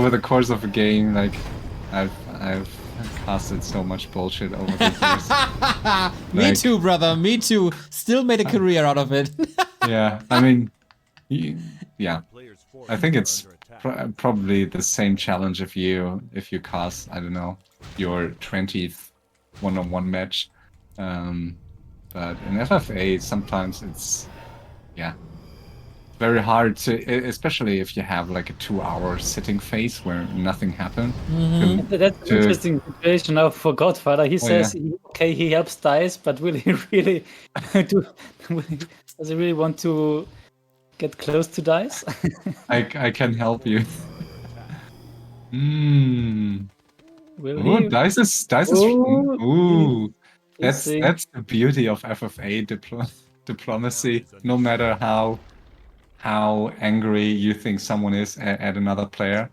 [SPEAKER 3] the course of a game, like I've casted so much bullshit over the years.
[SPEAKER 1] Me
[SPEAKER 3] Like-
[SPEAKER 1] too, brother. Me too. Still made a career out of it.
[SPEAKER 3] Yeah, I mean, yeah. I think it's probably the same challenge if you cast, I don't know, your 20th one-on-one match. But in FFA, sometimes it's very hard to, especially if you have like a 2-hour sitting phase where nothing happened.
[SPEAKER 2] That's an interesting situation now for Godfather. He says, he helps Dice, but will he really does he really want to get close to Dice?
[SPEAKER 3] I can help you.
[SPEAKER 2] Will
[SPEAKER 3] Ooh,
[SPEAKER 2] he?
[SPEAKER 3] dice is
[SPEAKER 2] Ooh,
[SPEAKER 3] ooh.
[SPEAKER 2] Let's see.
[SPEAKER 3] That's the beauty of FFA diplomacy. No matter how angry you think someone is at another player,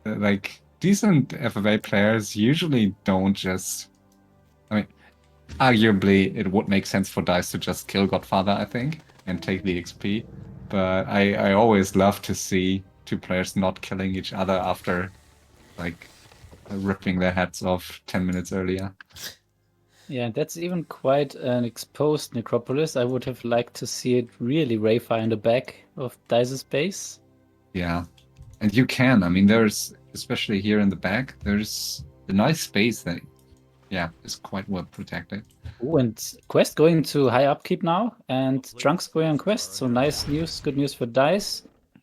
[SPEAKER 3] like decent FFA players usually don't just. I mean, arguably it would make sense for Dice to just kill Godfather, I think, and take the XP. But I always love to see two players not killing each other after, like, ripping their heads off 10 minutes earlier.
[SPEAKER 2] Yeah, that's even quite an exposed necropolis. I would have liked to see it really Rayfire in the back of Dice's base.
[SPEAKER 3] Yeah, and you can. I mean, there's, especially here in the back, there's a nice space that, is quite well protected.
[SPEAKER 2] Ooh, and Quest going to high upkeep now, and Trunks going on Quest. So nice news, good news for Dice.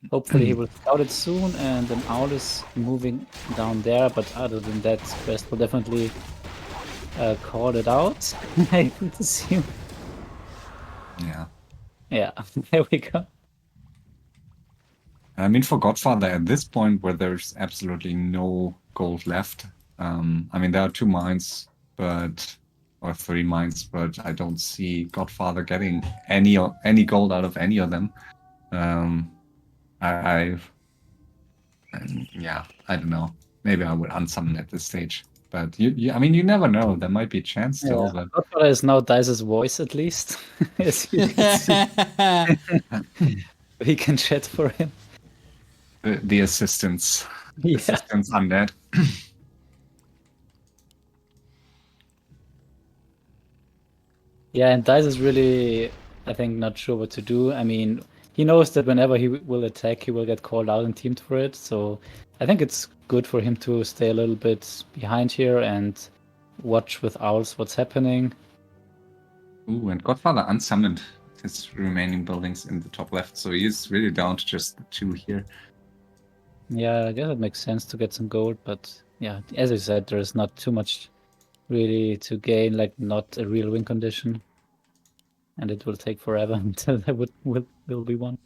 [SPEAKER 2] Hopefully he will scout it soon, and then Owl is moving down there. But other than that, Quest will definitely call it out. I would assume.
[SPEAKER 3] Yeah.
[SPEAKER 2] Yeah, there we go.
[SPEAKER 3] I mean, for Godfather, at this point where there's absolutely no gold left, I mean, there are 2 mines, or 3 mines, but I don't see Godfather getting any gold out of any of them. I don't know. Maybe I would unsummon at this stage. But I mean, you never know. There might be a chance still.
[SPEAKER 2] Yeah.
[SPEAKER 3] But
[SPEAKER 2] Godfather is now Dice's voice, at least. As you can see. He can chat for him.
[SPEAKER 3] the assistants undead.
[SPEAKER 2] Yeah, and Dice is really, I think, not sure what to do. I mean, he knows that whenever he will attack, he will get called out and teamed for it. So I think it's good for him to stay a little bit behind here and watch with Owls what's happening.
[SPEAKER 3] Ooh, and Godfather unsummoned his remaining buildings in the top left, so he's really down to just 2 here.
[SPEAKER 2] Yeah, I guess it makes sense to get some gold, but yeah, as I said, there's not too much really to gain, like not a real win condition. And it will take forever until there will be one.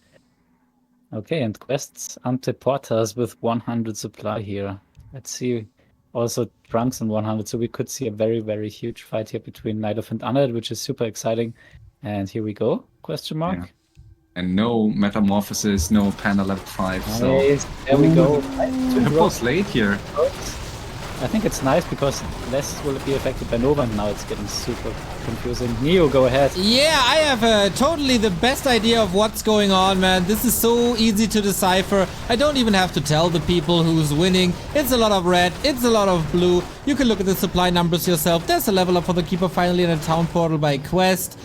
[SPEAKER 2] Okay, and Quests ante portas with 100 supply here. Let's see also Trunks on 100. So we could see a very, very huge fight here between Night of and Undead, which is super exciting. And here we go, question mark.
[SPEAKER 3] Yeah. And no metamorphosis, no panda level 5.
[SPEAKER 2] Nice.
[SPEAKER 3] So
[SPEAKER 2] There we go.
[SPEAKER 3] Hippo's late here.
[SPEAKER 2] I think it's nice because less will be affected by Nova, and now it's getting super confusing. Neo, go ahead.
[SPEAKER 1] Yeah, I have totally the best idea of what's going on, man. This is so easy to decipher. I don't even have to tell the people who's winning. It's a lot of red, it's a lot of blue. You can look at the supply numbers yourself. There's a level up for the Keeper finally in a town portal by Quest.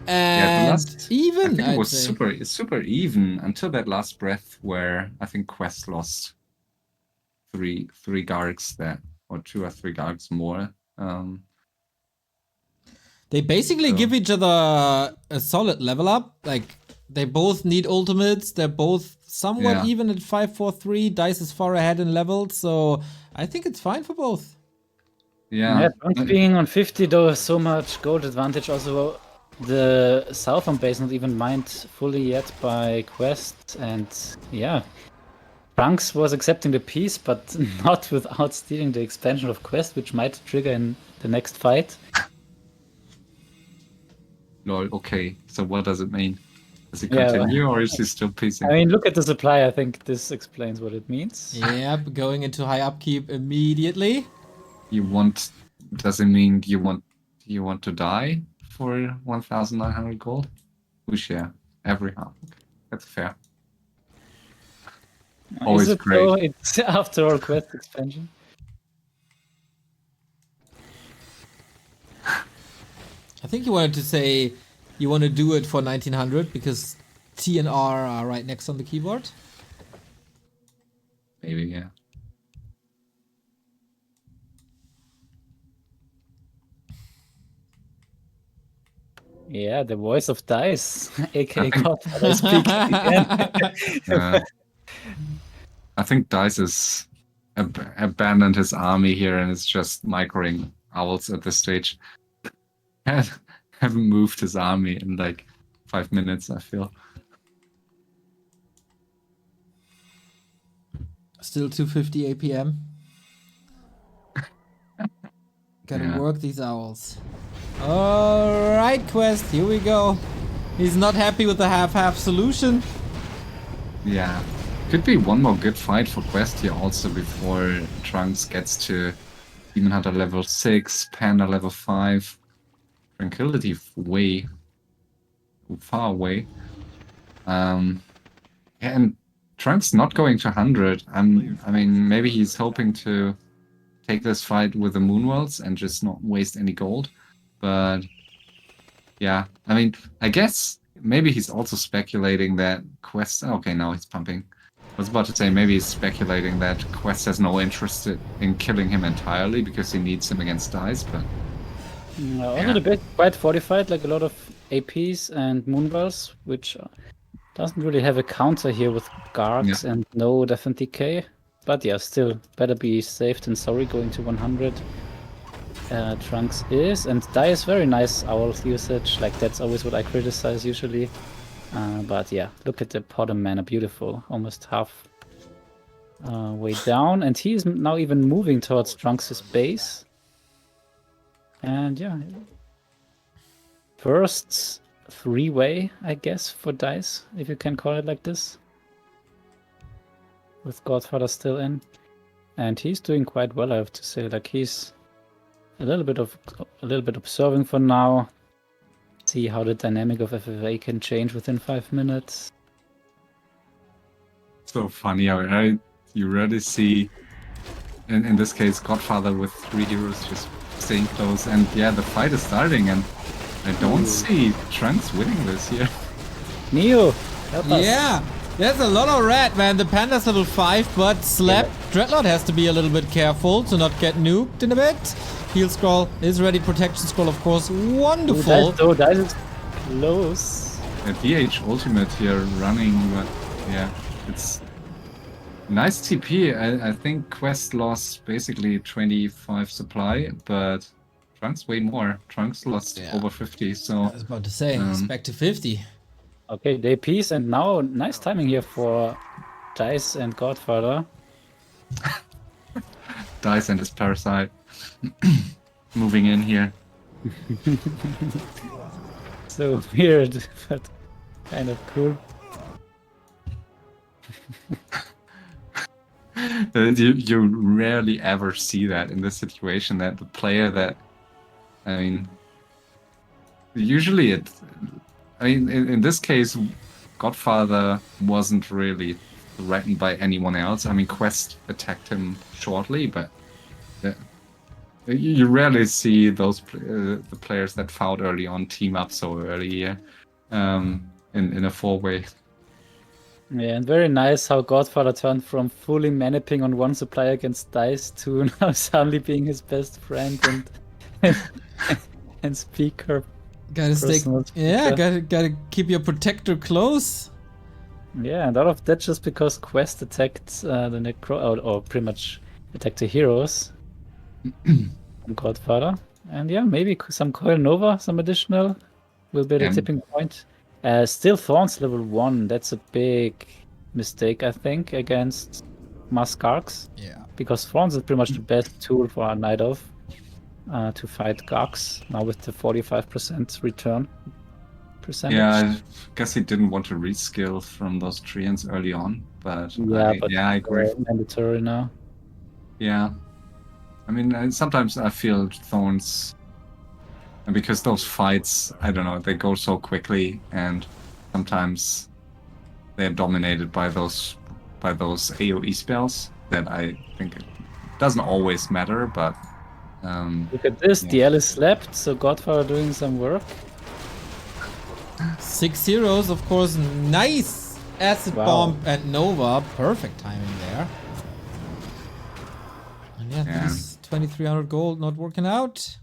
[SPEAKER 1] And
[SPEAKER 3] I think it was super even until that last breath where I think Quest lost three Gargs there, or 2 or 3 Gargs more.
[SPEAKER 1] They basically give each other a solid level up. Like, they both need ultimates. They're both somewhat even at 5-4-3. Dice is far ahead in levels, so I think it's fine for both.
[SPEAKER 3] Yeah.
[SPEAKER 2] Trunks being on 50 though, so much gold advantage. Also, the southern base not even mined fully yet by Quest, and yeah. Trunks was accepting the peace, but not without stealing the expansion of Quest, which might trigger in the next fight.
[SPEAKER 3] Lol, okay. So what does it mean? Does he continue or is he still piecing?
[SPEAKER 2] I mean, look at the supply. I think this explains what it means.
[SPEAKER 1] Yep, going into high upkeep immediately.
[SPEAKER 3] Does it mean you want to die for 1,900 gold? We share every half. Okay, that's fair. Always great.
[SPEAKER 2] So it's after all Quest expansion.
[SPEAKER 1] I think you wanted to say you want to do it for 1900 because T and R are right next on the keyboard.
[SPEAKER 3] Maybe, yeah.
[SPEAKER 2] Yeah, the voice of Dice, aka Godfather, speaking again.
[SPEAKER 3] I think Dice has abandoned his army here and is just microing owls at this stage. Haven't moved his army in like 5 minutes, I feel.
[SPEAKER 1] Still 250 APM. Gotta work these owls. Alright, Quest, here we go. He's not happy with the half-half solution.
[SPEAKER 3] Yeah. Could be one more good fight for Quest here also before Trunks gets to Demon Hunter level 6, Panda level 5. Tranquility way far away. And Trunks not going to 100. I mean, maybe he's hoping to take this fight with the Moonwells and just not waste any gold. But yeah, I mean, I guess maybe he's also speculating that Quest... Okay, now he's pumping. I was about to say maybe he's speculating that Quest has no interest in killing him entirely because he needs him against Dice, but...
[SPEAKER 2] Also the bit quite fortified, like a lot of APs and Moonwells, which doesn't really have a counter here with Gargs and no definite decay. But yeah, still better be safe than sorry going to 100. Trunks is, and Dice very nice owl usage, like that's always what I criticize usually. But yeah, look at the Potom Mana, beautiful, almost half way down, and he is now even moving towards Trunks' base. And yeah, first 3-way, I guess, for Dice, if you can call it like this. With Godfather still in. And he's doing quite well, I have to say. Like, he's a little bit observing for now. See how the dynamic of FFA can change within 5 minutes.
[SPEAKER 3] So funny how you rarely see, in this case, Godfather with 3 heroes just staying close, and yeah, the fight is starting, and I don't see Trunks winning this here.
[SPEAKER 2] Neo, help us.
[SPEAKER 1] Yeah, there's a lot of red, man. The Panda's level 5, but Slap Dreadlord has to be a little bit careful to not get nuked in a bit. Heal scroll is ready, protection scroll, of course. Wonderful.
[SPEAKER 2] That is close.
[SPEAKER 3] A DH ultimate here running, but yeah, it's nice TP. I think Quest lost basically 25 supply, but Trunks way more. Trunks lost over 50, so...
[SPEAKER 1] I was about to say, it's back to 50.
[SPEAKER 2] Okay, they peace, and now nice timing here for Dice and Godfather.
[SPEAKER 3] Dice and his parasite moving in here.
[SPEAKER 2] So weird, but kind of cool.
[SPEAKER 3] You rarely ever see that in this situation, that the player that, I mean, usually in this case, Godfather wasn't really threatened by anyone else. I mean, Quest attacked him shortly, but you rarely see those the players that fouled early on team up so early here in a 4-way.
[SPEAKER 2] Yeah, and very nice how Godfather turned from fully maniping on one supply against Dice to now suddenly being his best friend and speaker.
[SPEAKER 1] Gotta stay.
[SPEAKER 2] Personal
[SPEAKER 1] Yeah,
[SPEAKER 2] speaker.
[SPEAKER 1] gotta keep your protector close.
[SPEAKER 2] Yeah, and all of that just because Quest attacked the Necro, or pretty much attacked the heroes from Godfather. And yeah, maybe some Coil Nova, some additional, will be the
[SPEAKER 3] Yeah.
[SPEAKER 2] tipping point. Still Thorns level 1, that's a big mistake, I think, against Maskarks.
[SPEAKER 1] Yeah.
[SPEAKER 2] Because Thorns is pretty much the best tool for a Night Elf to fight Garks, now with the 45% return percentage.
[SPEAKER 3] Yeah, I guess he didn't want to reskill from those treants early on, but I agree.
[SPEAKER 2] Mandatory now.
[SPEAKER 3] Yeah, I mean, sometimes I feel Thorns, and because those fights, I don't know, they go so quickly, and sometimes they're dominated by those AoE spells that I think it doesn't always matter, but
[SPEAKER 2] Look at this,
[SPEAKER 3] yeah.
[SPEAKER 2] the L is slapped, so Godfather doing some work.
[SPEAKER 1] 6 heroes, of course. Nice acid
[SPEAKER 2] Wow.
[SPEAKER 1] bomb at Nova. Perfect timing there. And yeah,
[SPEAKER 3] Yeah.
[SPEAKER 1] this 2300 gold not working out.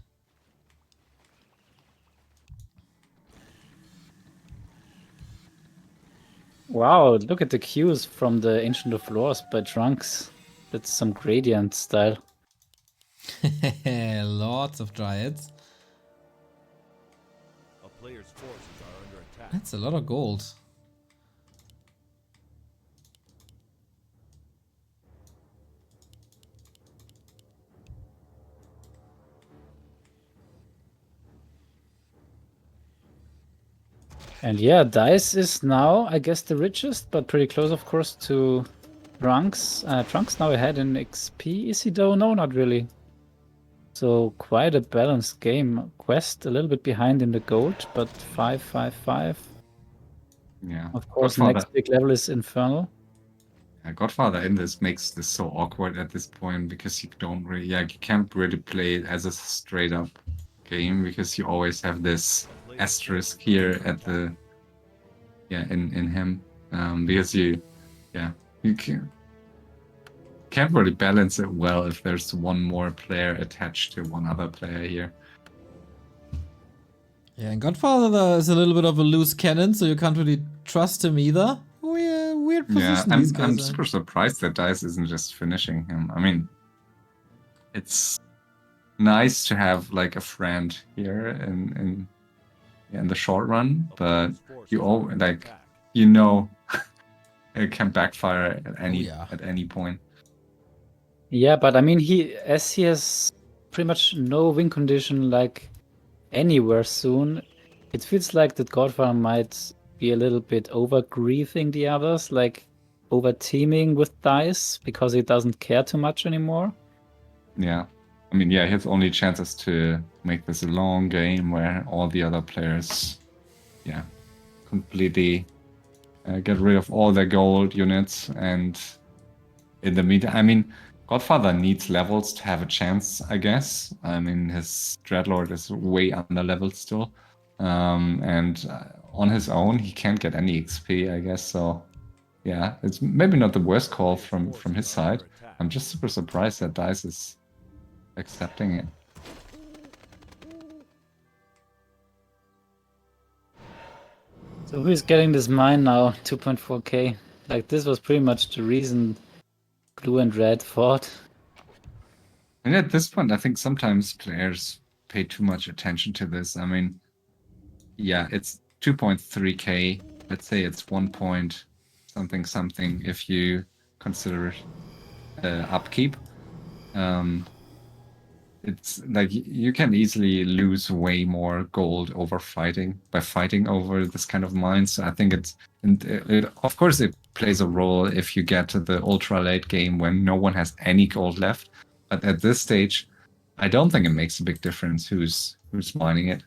[SPEAKER 2] Wow, look at the cues from the Ancient of Lores by Trunks. That's some gradient style.
[SPEAKER 1] Lots of dryads.
[SPEAKER 5] A player's forces are under attack.
[SPEAKER 1] That's a lot of gold.
[SPEAKER 2] And yeah, Dice is now, I guess, the richest, but pretty close, of course, to Trunks. Trunks now ahead in XP, is he though? No, not really. So quite a balanced game. Quest a little bit behind in the gold, but 5-5-5.
[SPEAKER 3] Yeah.
[SPEAKER 2] Of course,
[SPEAKER 3] Godfather,
[SPEAKER 2] next big level is Infernal.
[SPEAKER 3] yeah, Godfather in this makes this so awkward at this point because you don't really, you can't really play it as a straight up game because you always have this asterisk here at the, in him, because you can't really balance it well if there's one more player attached to one other player here.
[SPEAKER 1] Yeah, and Godfather is a little bit of a loose cannon, so you can't really trust him either. Weird position
[SPEAKER 3] Yeah,
[SPEAKER 1] these guys
[SPEAKER 3] I'm
[SPEAKER 1] are.
[SPEAKER 3] super surprised that Dice isn't just finishing him. I mean, it's nice to have like a friend here in the short run, but you all like it can backfire at any point.
[SPEAKER 2] Yeah, but I mean, he has pretty much no win condition like anywhere soon. It feels like that Godfather might be a little bit over griefing the others, like over teaming with Dice because he doesn't care too much anymore.
[SPEAKER 3] Yeah, I mean, his only chance is to make this a long game where all the other players, completely get rid of all their gold units, and in the meantime, I mean, Godfather needs levels to have a chance, I guess. I mean, his Dreadlord is way under leveled still. And on his own, he can't get any XP, I guess. So, yeah, it's maybe not the worst call from his side. I'm just super surprised that Dice is accepting it.
[SPEAKER 2] So who's getting this mine now? 2.4k. Like, this was pretty much the reason Blue and Red fought.
[SPEAKER 3] And at this point, I think sometimes players pay too much attention to this. I mean, it's 2.3k. Let's say it's 1 point something if you consider upkeep. It's like you can easily lose way more gold over fighting by fighting over this kind of mines. So I think of course it plays a role if you get to the ultra late game when no one has any gold left. But at this stage, I don't think it makes a big difference who's mining it.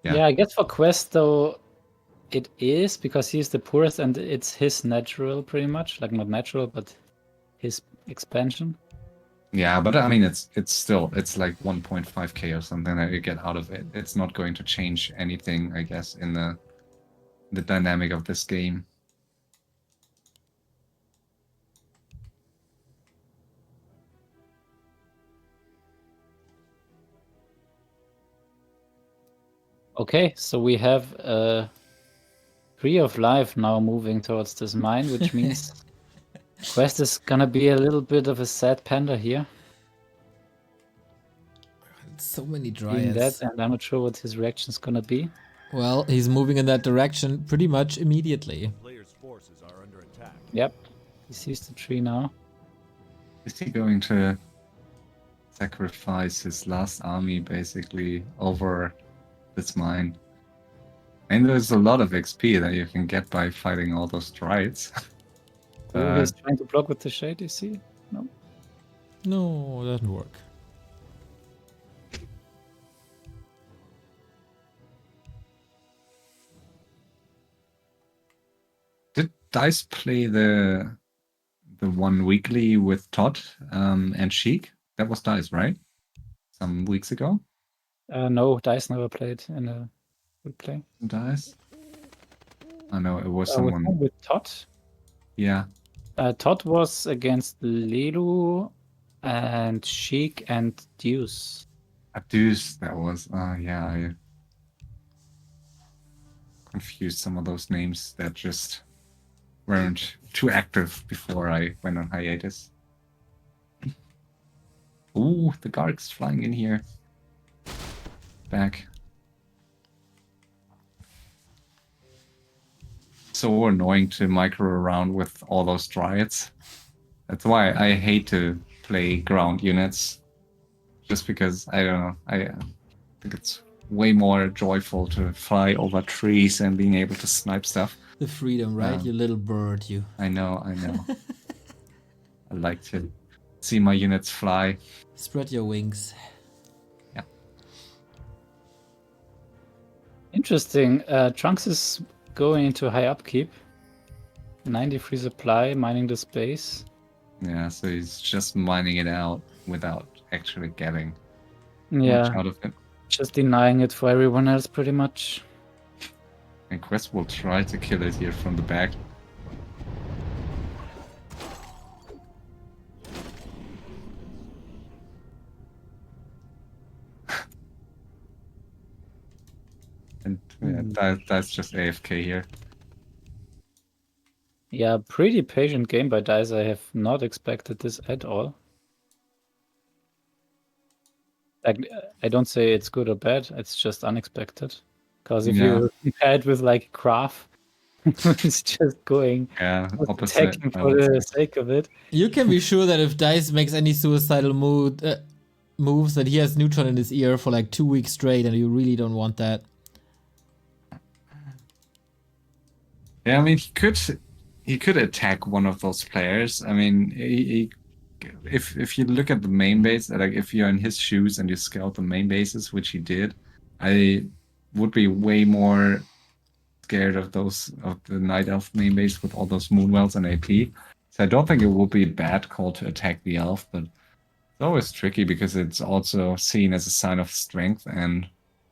[SPEAKER 2] Yeah, I guess for Quest though, it is because he's the poorest and it's his natural pretty much. Like not natural, but his expansion.
[SPEAKER 3] Yeah, but I mean, it's still like 1.5k or something that you get out of it. It's not going to change anything, I guess, in the dynamic of this game.
[SPEAKER 2] Okay, so we have Tree of Life now moving towards this mine, which means Quest is gonna be a little bit of a sad panda here.
[SPEAKER 1] So many
[SPEAKER 2] Seeing
[SPEAKER 1] dryads.
[SPEAKER 2] that, and I'm not sure what his reaction is gonna be.
[SPEAKER 1] Well, he's moving in that direction pretty much immediately.
[SPEAKER 5] Players' forces are under attack.
[SPEAKER 2] Yep, he sees the tree now.
[SPEAKER 3] Is he going to sacrifice his last army basically over this mine? And there's a lot of XP that you can get by fighting all those dryads.
[SPEAKER 2] Oh, he's trying to block with the shade, you see? No.
[SPEAKER 1] No, it doesn't work.
[SPEAKER 3] Did Dice play the one weekly with Todd and Sheik? That was Dice, right? Some weeks ago?
[SPEAKER 2] No, Dice never played in a replay.
[SPEAKER 3] Dice? I know it was
[SPEAKER 2] With
[SPEAKER 3] someone.
[SPEAKER 2] whom? With Todd?
[SPEAKER 3] Yeah.
[SPEAKER 2] Todd was against Lelu and Sheik and Deuce.
[SPEAKER 3] Deuce, that was. Yeah, I confused some of those names that just weren't too active before I went on hiatus. Ooh, the Garg's flying in here. Back. So annoying to micro around with all those dryads. That's why I hate to play ground units. Just because, I don't know, I think it's way more joyful to fly over trees and being able to snipe stuff.
[SPEAKER 1] The freedom, right? You little bird, you.
[SPEAKER 3] I know. I like to see my units fly.
[SPEAKER 1] Spread your wings.
[SPEAKER 3] Yeah.
[SPEAKER 2] Interesting. Trunks is going into high upkeep. 93 supply, mining the space.
[SPEAKER 3] Yeah, so he's just mining it out without actually getting
[SPEAKER 2] Yeah,
[SPEAKER 3] much out of it.
[SPEAKER 2] just denying it for everyone else pretty much.
[SPEAKER 3] And Quest will try to kill it here from the back. And that's just AFK here.
[SPEAKER 2] Yeah, pretty patient game by Dice. I have not expected this at all. Like, I don't say it's good or bad, it's just unexpected. Because if you compare it with like Craft, it's just going
[SPEAKER 3] opposite.
[SPEAKER 2] attacking for the sake of it.
[SPEAKER 1] You can be sure that if Dice makes any suicidal moves, that he has neutron in his ear for like 2 weeks straight, and you really don't want that.
[SPEAKER 3] Yeah, I mean, he could attack one of those players. I mean, if you look at the main base, like if you're in his shoes and you scout the main bases, which he did, I would be way more scared of the Night Elf main base with all those Moonwells and AP. So I don't think it would be a bad call to attack the Elf, but it's always tricky because it's also seen as a sign of strength, and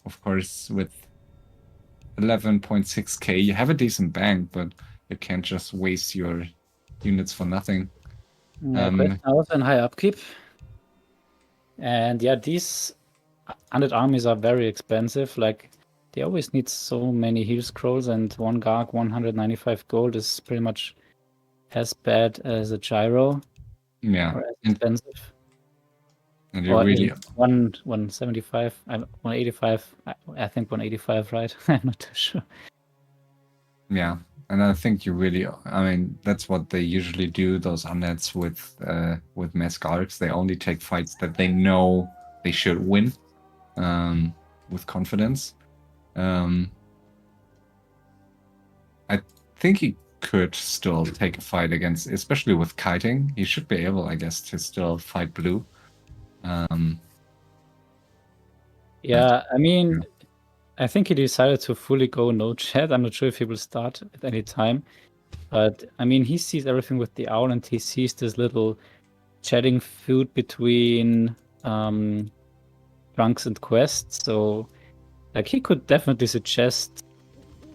[SPEAKER 3] of course with 11.6k you have a decent bank, but you can't just waste your units for nothing.
[SPEAKER 2] Yeah, Quest also in high upkeep. And yeah, these 100 armies are very expensive. Like, they always need so many heal scrolls, and one Garg, 195 gold is pretty much as bad as a gyro.
[SPEAKER 3] Yeah.
[SPEAKER 2] Or as expensive.
[SPEAKER 3] And you really
[SPEAKER 2] 175, 185. I think 185, right? I'm not too sure.
[SPEAKER 3] Yeah, and I think you really, I mean, that's what they usually do. Those unnets with mass guards, they only take fights that they know they should win, with confidence. I think he could still take a fight against, especially with kiting. He should be able, I guess, to still fight blue.
[SPEAKER 2] Yeah, I mean, I think he decided to fully go no chat. I'm not sure if he will start at any time. But I mean, he sees everything with the owl, and he sees this little chatting feud between Trunks and Quest. So, like, he could definitely suggest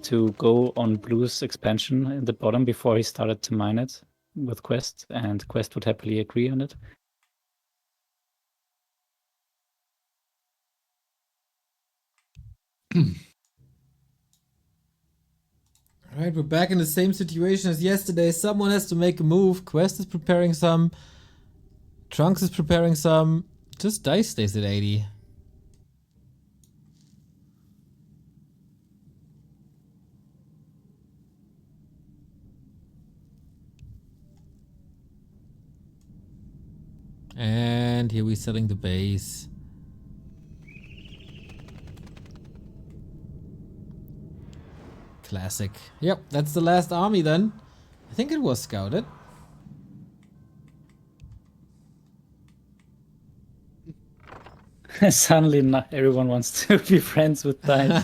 [SPEAKER 2] to go on Blue's expansion in the bottom before he started to mine it with Quest, and Quest would happily agree on it.
[SPEAKER 1] Alright, we're back in the same situation as yesterday. Someone has to make a move. Quest is preparing some. Trunks is preparing some. Just Dice stays at 80. And here we're selling the base. Classic. Yep, that's the last army then. I think it was scouted.
[SPEAKER 2] Suddenly, not everyone wants to be friends with Dice.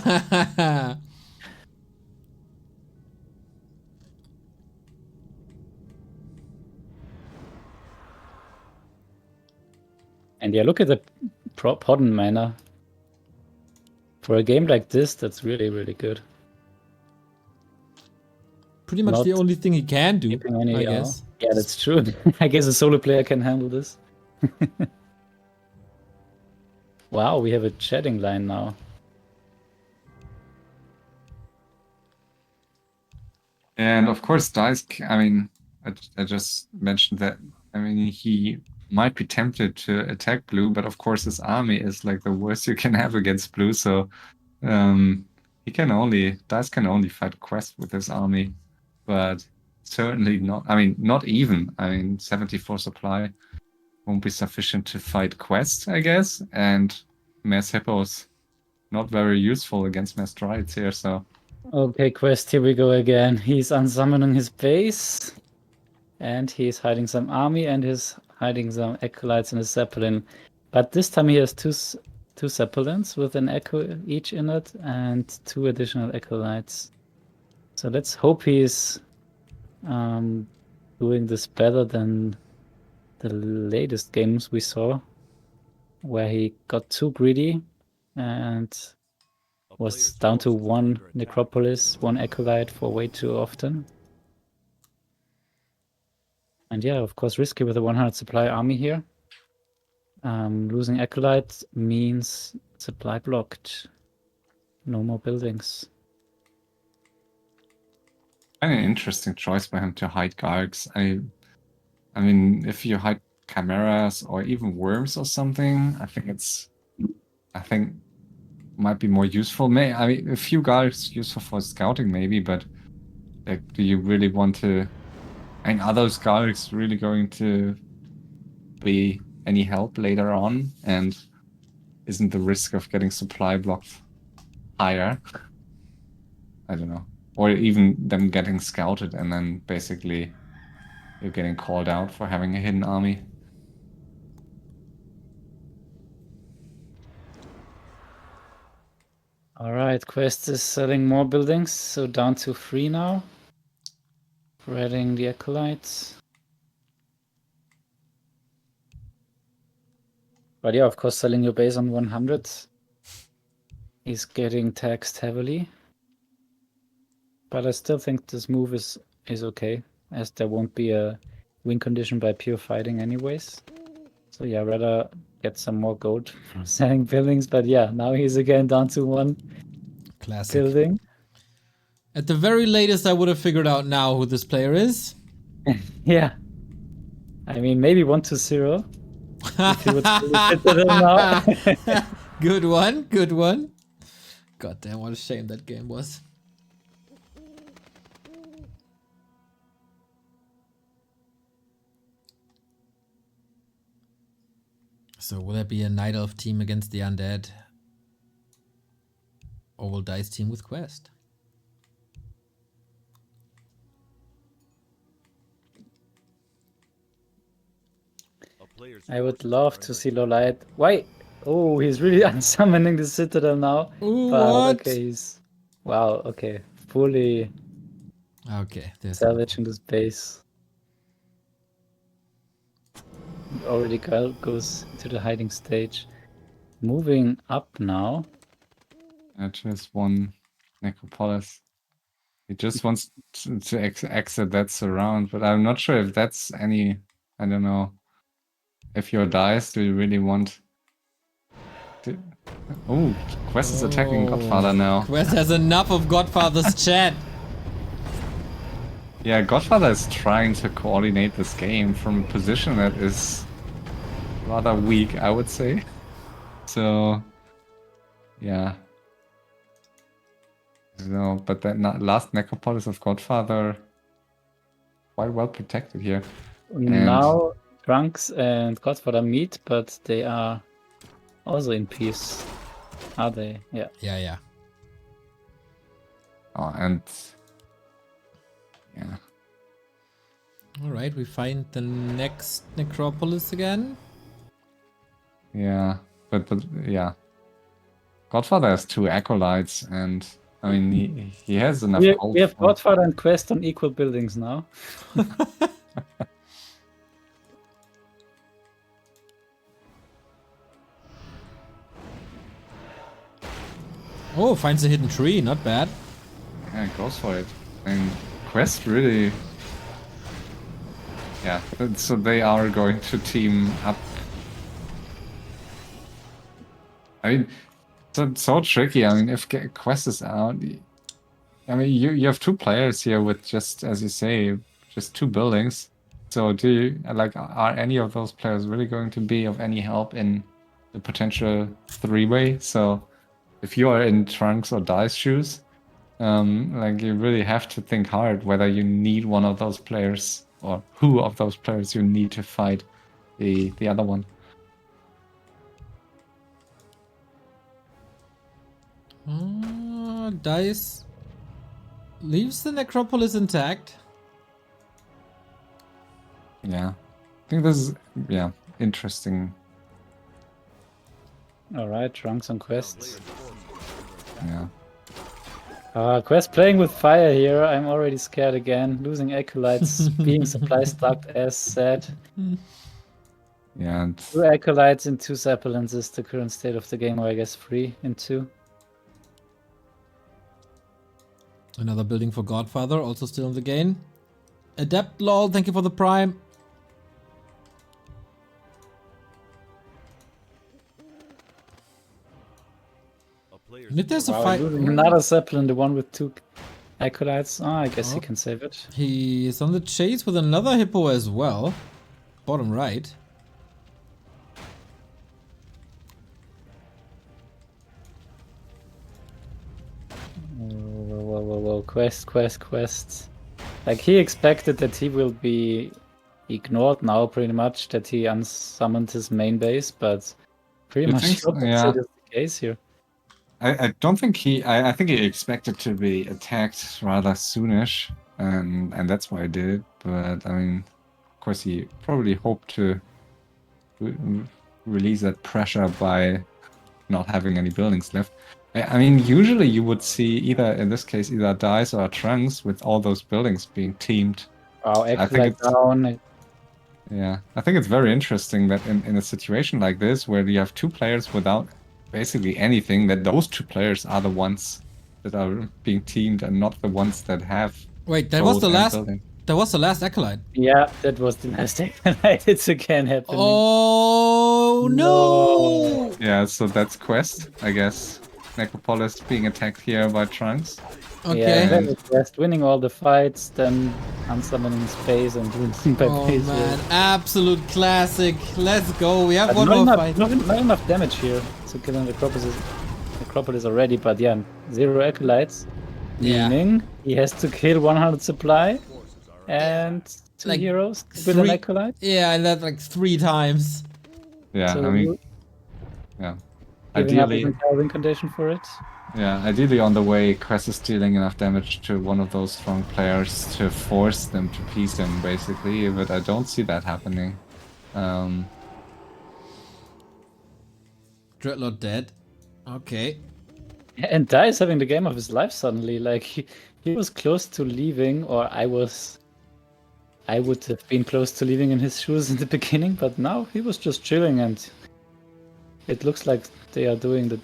[SPEAKER 2] And yeah, look at the Podden mana. For a game like this, that's really, really good.
[SPEAKER 1] Pretty much
[SPEAKER 2] Not
[SPEAKER 1] the only thing he can do, I guess.
[SPEAKER 2] Yeah, that's true. I guess a solo player can handle this. Wow, we have a chatting line now.
[SPEAKER 3] And of course, Dice, I mean, I just mentioned that, I mean, he might be tempted to attack blue, but of course his army is like the worst you can have against blue, so Dice can only fight Quest with his army, but certainly not, I mean, not even, 74 supply won't be sufficient to fight Quest, I guess, and Mass Hippos not very useful against Mass Drides here, so...
[SPEAKER 2] Okay, Quest, here we go again. He's unsummoning his base, and he's hiding some army, and he's hiding some acolytes in his zeppelin. But this time he has two zeppelins with an echo each in it, and 2 additional acolytes. So let's hope he's doing this better than the latest games we saw, where he got too greedy and was down to 1 necropolis, 1 acolyte for way too often. And yeah, of course, risky with a 100 supply army here. Losing acolyte means supply blocked. No more buildings.
[SPEAKER 3] An interesting choice by him to hide Gargs. I mean, if you hide chimeras or even worms or something, I think might be more useful. I mean, a few Gargs useful for scouting maybe, but like, do you really want to? I mean, are those Gargs really going to be any help later on? And isn't the risk of getting supply blocked higher? I don't know. Or even them getting scouted and then basically you're getting called out for having a hidden army.
[SPEAKER 2] Alright, Quest is selling more buildings, so down to 3 now. For adding the acolytes. But yeah, of course, selling your base on 100 is getting taxed heavily. But I still think this move is okay, as there won't be a win condition by pure fighting anyways. So yeah, rather get some more gold from selling buildings. But yeah, now he's again down to 1
[SPEAKER 1] Classic.
[SPEAKER 2] building.
[SPEAKER 1] At the very latest, I would have figured out now who this player is.
[SPEAKER 2] Yeah. I mean, maybe 1-0. If he would fit it in now.
[SPEAKER 1] Good one, good one. God damn, what a shame that game was. So will there be a Night Elf team against the Undead? Or will Dice team with Quest?
[SPEAKER 2] I would love to see Lolite. Why? Oh, he's really unsummoning the Citadel now.
[SPEAKER 1] Ooh,
[SPEAKER 2] But
[SPEAKER 1] what?
[SPEAKER 2] okay, he's... Wow, okay. Fully
[SPEAKER 1] Okay, there's
[SPEAKER 2] salvaging this base. Already goes to the hiding stage. Moving up now.
[SPEAKER 3] Just one Necropolis. He just wants to exit that surround, but I'm not sure if that's any. I don't know. If you're Dice, do you really want to... Oh, Quest is attacking Godfather now.
[SPEAKER 1] Quest has enough of Godfather's chat.
[SPEAKER 3] Yeah, Godfather is trying to coordinate this game from a position that is rather weak, I would say. So, yeah. So, but that last Necropolis of Godfather, quite well protected here.
[SPEAKER 2] Now Trunks and Godfather meet, but they are also in peace. Are they? Yeah.
[SPEAKER 1] Yeah.
[SPEAKER 3] Oh, and yeah.
[SPEAKER 1] Alright, we find the next Necropolis again.
[SPEAKER 3] Yeah, but yeah. Godfather has 2 acolytes, and I mean he has enough gold.
[SPEAKER 2] We have Godfather and Quest on equal buildings now.
[SPEAKER 1] Oh, finds a hidden tree, not bad.
[SPEAKER 3] Yeah, goes for it. And Quest really... Yeah, so they are going to team up. I mean, so tricky. I mean, if Quest is out... I mean, you have 2 players here with just, as you say, just 2 buildings. So do you... Like, are any of those players really going to be of any help in the potential 3-way? So if you are in Trunks or Dice shoes, like you really have to think hard whether you need one of those players or who of those players you need to fight the other one.
[SPEAKER 1] Dice leaves the Necropolis intact.
[SPEAKER 3] Yeah, I think this is interesting.
[SPEAKER 2] Alright, Trunks on Quest.
[SPEAKER 3] Yeah.
[SPEAKER 2] Quest playing with fire here. I'm already scared again. Losing acolytes, being supply stuck as said.
[SPEAKER 3] Yeah, and
[SPEAKER 2] 2 acolytes and 2 Zeppelins is the current state of the game, or I guess 3 and 2.
[SPEAKER 1] Another building for Godfather, also still in the game. Adept lol, thank you for the prime. And if there's a fight...
[SPEAKER 2] Another Zeppelin, the one with 2 acolytes. Oh, I guess he can save it.
[SPEAKER 1] He is on the chase with another hippo as well. Bottom right.
[SPEAKER 2] Whoa, Quest. Like, he expected that he will be ignored now, pretty much, that he unsummoned his main base, but pretty much
[SPEAKER 3] so? Yeah.
[SPEAKER 2] is the case here.
[SPEAKER 3] I don't think I think he expected to be attacked rather soonish, and that's why he did it. But I mean, of course, he probably hoped to release that pressure by not having any buildings left. I mean, usually you would see in this case, either Dice or Trunks with all those buildings being teamed.
[SPEAKER 2] Wow, acolyte down.
[SPEAKER 3] Yeah, I think it's very interesting that in a situation like this, where you have 2 players without basically anything, that those 2 players are the ones that are being teamed and not the ones that have.
[SPEAKER 1] Wait, that was the last.
[SPEAKER 3] Building.
[SPEAKER 1] That was the last acolyte.
[SPEAKER 2] Yeah, that was the last acolyte. It's again happening.
[SPEAKER 1] Oh no!
[SPEAKER 3] Yeah, so that's Quest, I guess. Necropolis being attacked here by Trunks.
[SPEAKER 1] Okay.
[SPEAKER 2] Yeah, then it's just winning all the fights, then unsummoning space and losing by base.
[SPEAKER 1] Oh man, absolute classic. Let's go. We have
[SPEAKER 2] But
[SPEAKER 1] one more fight.
[SPEAKER 2] not enough damage here to kill an Necropolis already, but yeah, 0 acolytes.
[SPEAKER 1] Yeah.
[SPEAKER 2] Meaning he has to kill 100 supply and 2
[SPEAKER 1] Like
[SPEAKER 2] heroes with an acolyte.
[SPEAKER 1] Yeah, and that like 3 times.
[SPEAKER 3] Yeah,
[SPEAKER 2] So
[SPEAKER 3] I mean,
[SPEAKER 2] you
[SPEAKER 3] yeah.
[SPEAKER 2] giving up his
[SPEAKER 3] Ideally,
[SPEAKER 2] entire win condition for it?
[SPEAKER 3] yeah, ideally on the way, Cress is dealing enough damage to one of those strong players to force them to piece him, basically, but I don't see that happening.
[SPEAKER 1] Dreadlord dead. Okay.
[SPEAKER 2] And Dai is having the game of his life suddenly. Like he was close to leaving, or I would have been close to leaving in his shoes in the beginning, but now he was just chilling, and it looks like they are doing the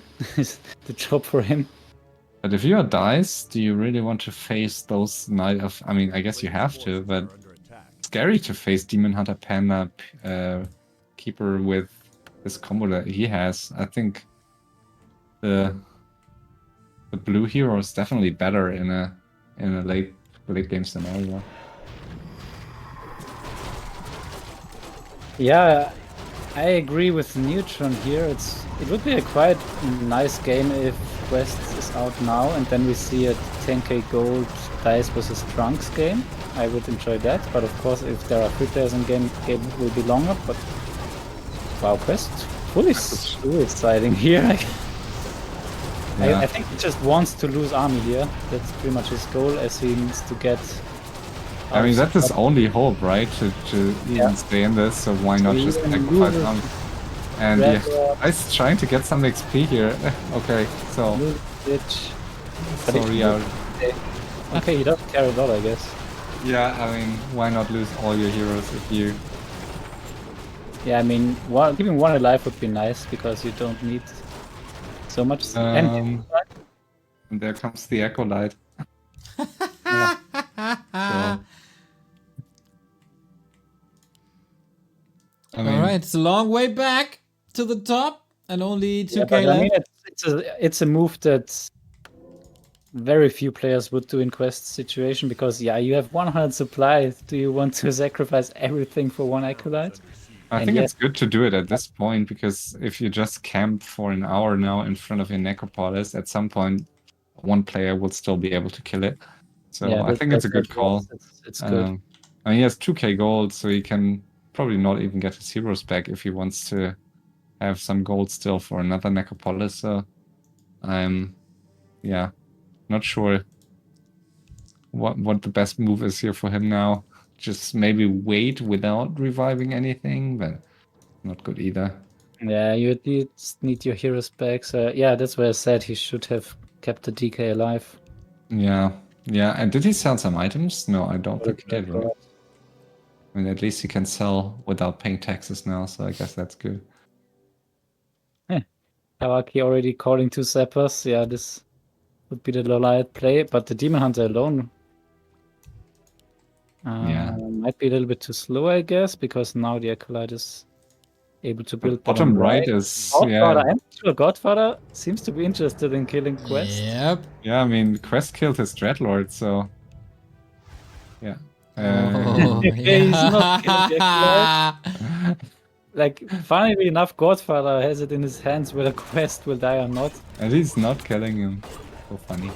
[SPEAKER 2] job for him.
[SPEAKER 3] But if you are Dice, do you really want to face those Knight of... I mean, I guess you have to, but
[SPEAKER 5] Are under attack.
[SPEAKER 3] scary to face Demon Hunter Panda Keeper with this combo that he has. I think the blue hero is definitely better in a late game scenario.
[SPEAKER 2] Yeah, I agree with Neutron here. It would be a quite nice game if Quest is out now, and then we see a 10k gold Dice versus Trunks game. I would enjoy that, but of course, if there are 3 players in game will be longer. But wow, Quest fully suiciding here.
[SPEAKER 3] Yeah.
[SPEAKER 2] I think he just wants to lose army here. That's pretty much his goal, as he needs to get.
[SPEAKER 3] I mean, that's his only hope, right? To
[SPEAKER 2] Yeah.
[SPEAKER 3] even stay in this, so why not
[SPEAKER 2] he
[SPEAKER 3] just
[SPEAKER 2] even
[SPEAKER 3] sacrifice
[SPEAKER 2] loses
[SPEAKER 3] army? And
[SPEAKER 2] Red
[SPEAKER 3] yeah,
[SPEAKER 2] Lord.
[SPEAKER 3] Dice trying to get some XP here. Okay, so
[SPEAKER 2] Lose bitch. But
[SPEAKER 3] sorry,
[SPEAKER 2] he- Okay, he doesn't care a lot, I guess.
[SPEAKER 3] yeah. I mean, why not lose all your heroes if you?
[SPEAKER 2] Yeah, I mean, keeping one alive would be nice because you don't need so much.
[SPEAKER 3] And there comes the Echo Light.
[SPEAKER 2] Yeah.
[SPEAKER 3] So, I mean,
[SPEAKER 1] All right, it's a long way back to the top, and only 2k
[SPEAKER 2] but I
[SPEAKER 1] left.
[SPEAKER 2] mean, it's a move that very few players would do in quest situation because yeah, you have 100 supply. Do you want to sacrifice everything for one acolyte?
[SPEAKER 3] I
[SPEAKER 2] And
[SPEAKER 3] think
[SPEAKER 2] yes.
[SPEAKER 3] it's good to do it at this point because if you just camp for an hour now in front of your Necropolis, at some point one player will still be able to kill it. So
[SPEAKER 2] Yeah,
[SPEAKER 3] I think it's a good call.
[SPEAKER 2] It's good.
[SPEAKER 3] I mean, he has 2k gold, so he can probably not even get his heroes back if he wants to have some gold still for another Necropolis. So I'm, yeah, not sure what the best move is here for him now. Just maybe wait without reviving anything, but not good either.
[SPEAKER 2] Yeah, you need your heroes back. So yeah, that's why I said he should have kept the DK alive.
[SPEAKER 3] Yeah, yeah. And did he sell some items? No, I don't think he did, right? I mean, at least he can sell without paying taxes now, so I guess that's good.
[SPEAKER 2] Kawaki already calling 2 Zappers. Yeah, this would be the Lolite play, but the Demon Hunter alone might be a little bit too slow, I guess, because now the Acolyte is able to build
[SPEAKER 3] Bottom right is,
[SPEAKER 2] Godfather.
[SPEAKER 3] yeah.
[SPEAKER 2] I'm sure Godfather seems to be interested in killing Quest.
[SPEAKER 1] Yep.
[SPEAKER 3] Yeah, I mean, Quest killed his Dreadlord, so... Yeah.
[SPEAKER 1] Oh,
[SPEAKER 2] Okay, he's not killing the
[SPEAKER 1] yeah.
[SPEAKER 2] Like, funnily enough, Godfather has it in his hands whether Quest will die or not.
[SPEAKER 3] And he's not killing him. So funny.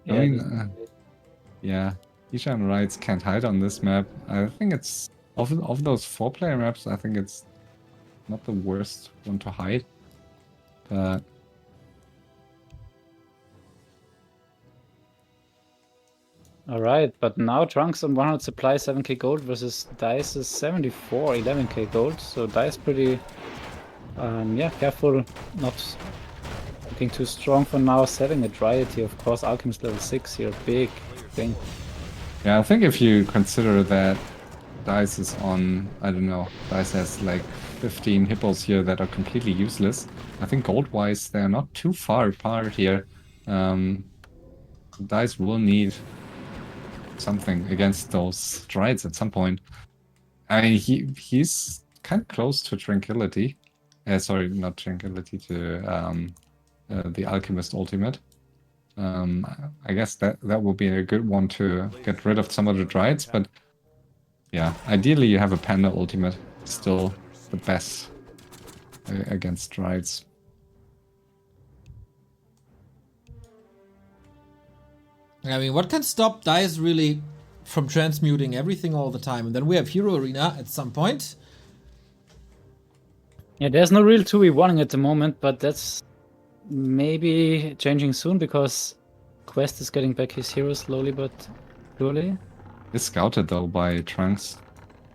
[SPEAKER 2] Yeah,
[SPEAKER 3] I mean, yeah, Ishan Rights can't hide on this map. I think it's... Of those 4-player maps, I think it's not the worst one to hide. But...
[SPEAKER 2] Alright, but now Trunks on 100 supply 7k gold versus Dice's 74 11k gold. So Dice pretty yeah, careful not looking too strong for now, selling a Dryad here. Of course, Alchemist level 6 here, big thing.
[SPEAKER 3] Yeah, I think if you consider that Dice is on, I don't know, Dice has like 15 hippos here that are completely useless. I think gold-wise, they're not too far apart here. Dice will need something against those Dryads at some point. I mean, he's kind of close to Tranquility. Sorry, not Tranquility, to the Alchemist Ultimate. I guess that would be a good one to get rid of some of the Dryads, but yeah, ideally you have a Panda Ultimate. Still the best against Dryads.
[SPEAKER 1] I mean, what can stop Dice really from transmuting everything all the time. And then we have Hero Arena at some point.
[SPEAKER 2] Yeah, there's no real 2v1 at the moment, but that's maybe changing soon because Quest is getting back his hero slowly but surely.
[SPEAKER 3] It's scouted though by Trunks,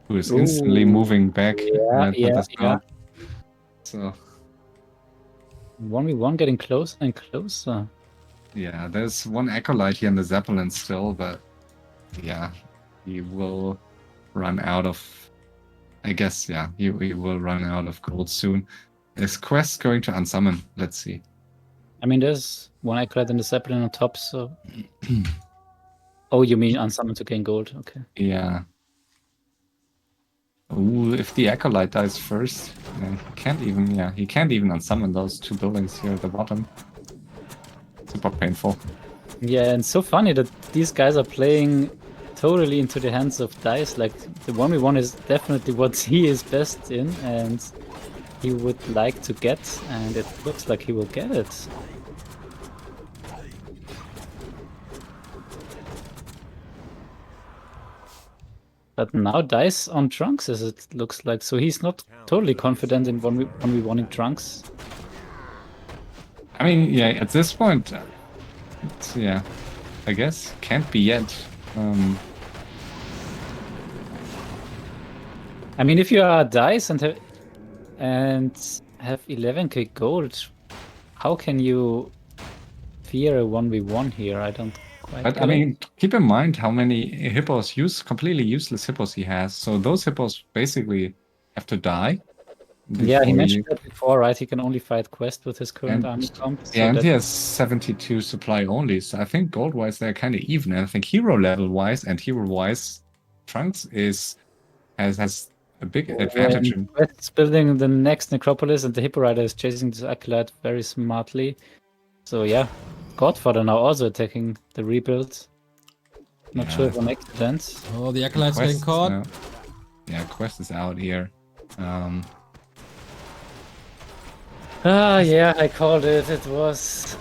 [SPEAKER 3] who is instantly moving back with the scout. So
[SPEAKER 2] 1v1 getting closer and closer.
[SPEAKER 3] yeah, there's one Acolyte here in the Zeppelin still, but yeah, he will run out of... I guess, yeah, he will run out of gold soon. Is Quest going to unsummon? Let's see.
[SPEAKER 2] I mean, there's one Acolyte in the Zeppelin on top, so... Oh, you mean unsummon to gain gold? Okay.
[SPEAKER 3] Yeah. Ooh, if the Acolyte dies first, he can't even unsummon those two buildings here at the bottom. Super painful.
[SPEAKER 2] Yeah, and so funny that these guys are playing totally into the hands of DICE. Like, the 1v1 is definitely what he is best in, and he would like to get, and it looks like he will get it. But now DICE on Trunks, as it looks like, so he's not totally confident in 1v1ing Trunks.
[SPEAKER 3] I mean, yeah, at this point, yeah, I guess can't be yet.
[SPEAKER 2] I mean, if you are DICE and have 11k gold, how can you fear a 1v1 here? I don't quite.
[SPEAKER 3] But I mean, keep in mind how many hippos, completely useless hippos he has. So those hippos basically have to die.
[SPEAKER 2] Yeah, he mentioned that before, right? He can only fight Quest with his current army comp. So
[SPEAKER 3] yeah, and he has 72 supply only. So I think gold-wise they're kind of even. And I think hero level-wise and hero-wise, Trunks has a big advantage.
[SPEAKER 2] Quest is building the next necropolis, and the Hippo Rider is chasing this Acolyte very smartly. So yeah, Godfather now also attacking the rebuild. Not sure if on accident.
[SPEAKER 1] Oh, the Acolyte's getting caught.
[SPEAKER 3] Yeah, Quest is out here.
[SPEAKER 2] Yeah, I called it. It was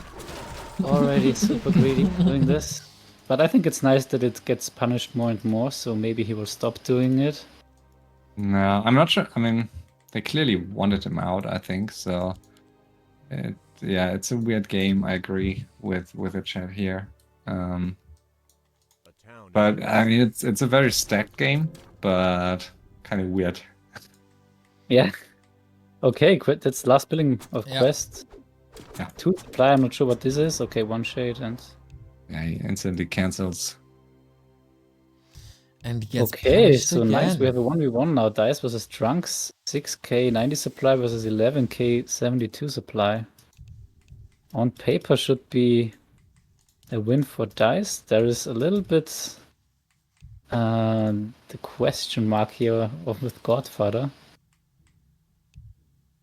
[SPEAKER 2] already super greedy doing this. But I think it's nice that it gets punished more and more, so maybe he will stop doing it.
[SPEAKER 3] No, I'm not sure. I mean, they clearly wanted him out, I think, so... yeah, it's a weird game, I agree with the chat here. But, I mean, it's a very stacked game, but kind of weird.
[SPEAKER 2] Yeah. Okay, that's the last building of Quest.
[SPEAKER 3] Yeah.
[SPEAKER 2] 2 supply, I'm not sure what this is. Okay, 1 shade and...
[SPEAKER 3] Yeah, he instantly cancels.
[SPEAKER 1] And gets
[SPEAKER 2] okay, so
[SPEAKER 1] again.
[SPEAKER 2] nice. We have a 1v1 now. DICE versus Trunks. 6k 90 supply versus 11k 72 supply. On paper should be a win for DICE. There is a little bit the question mark here with Godfather.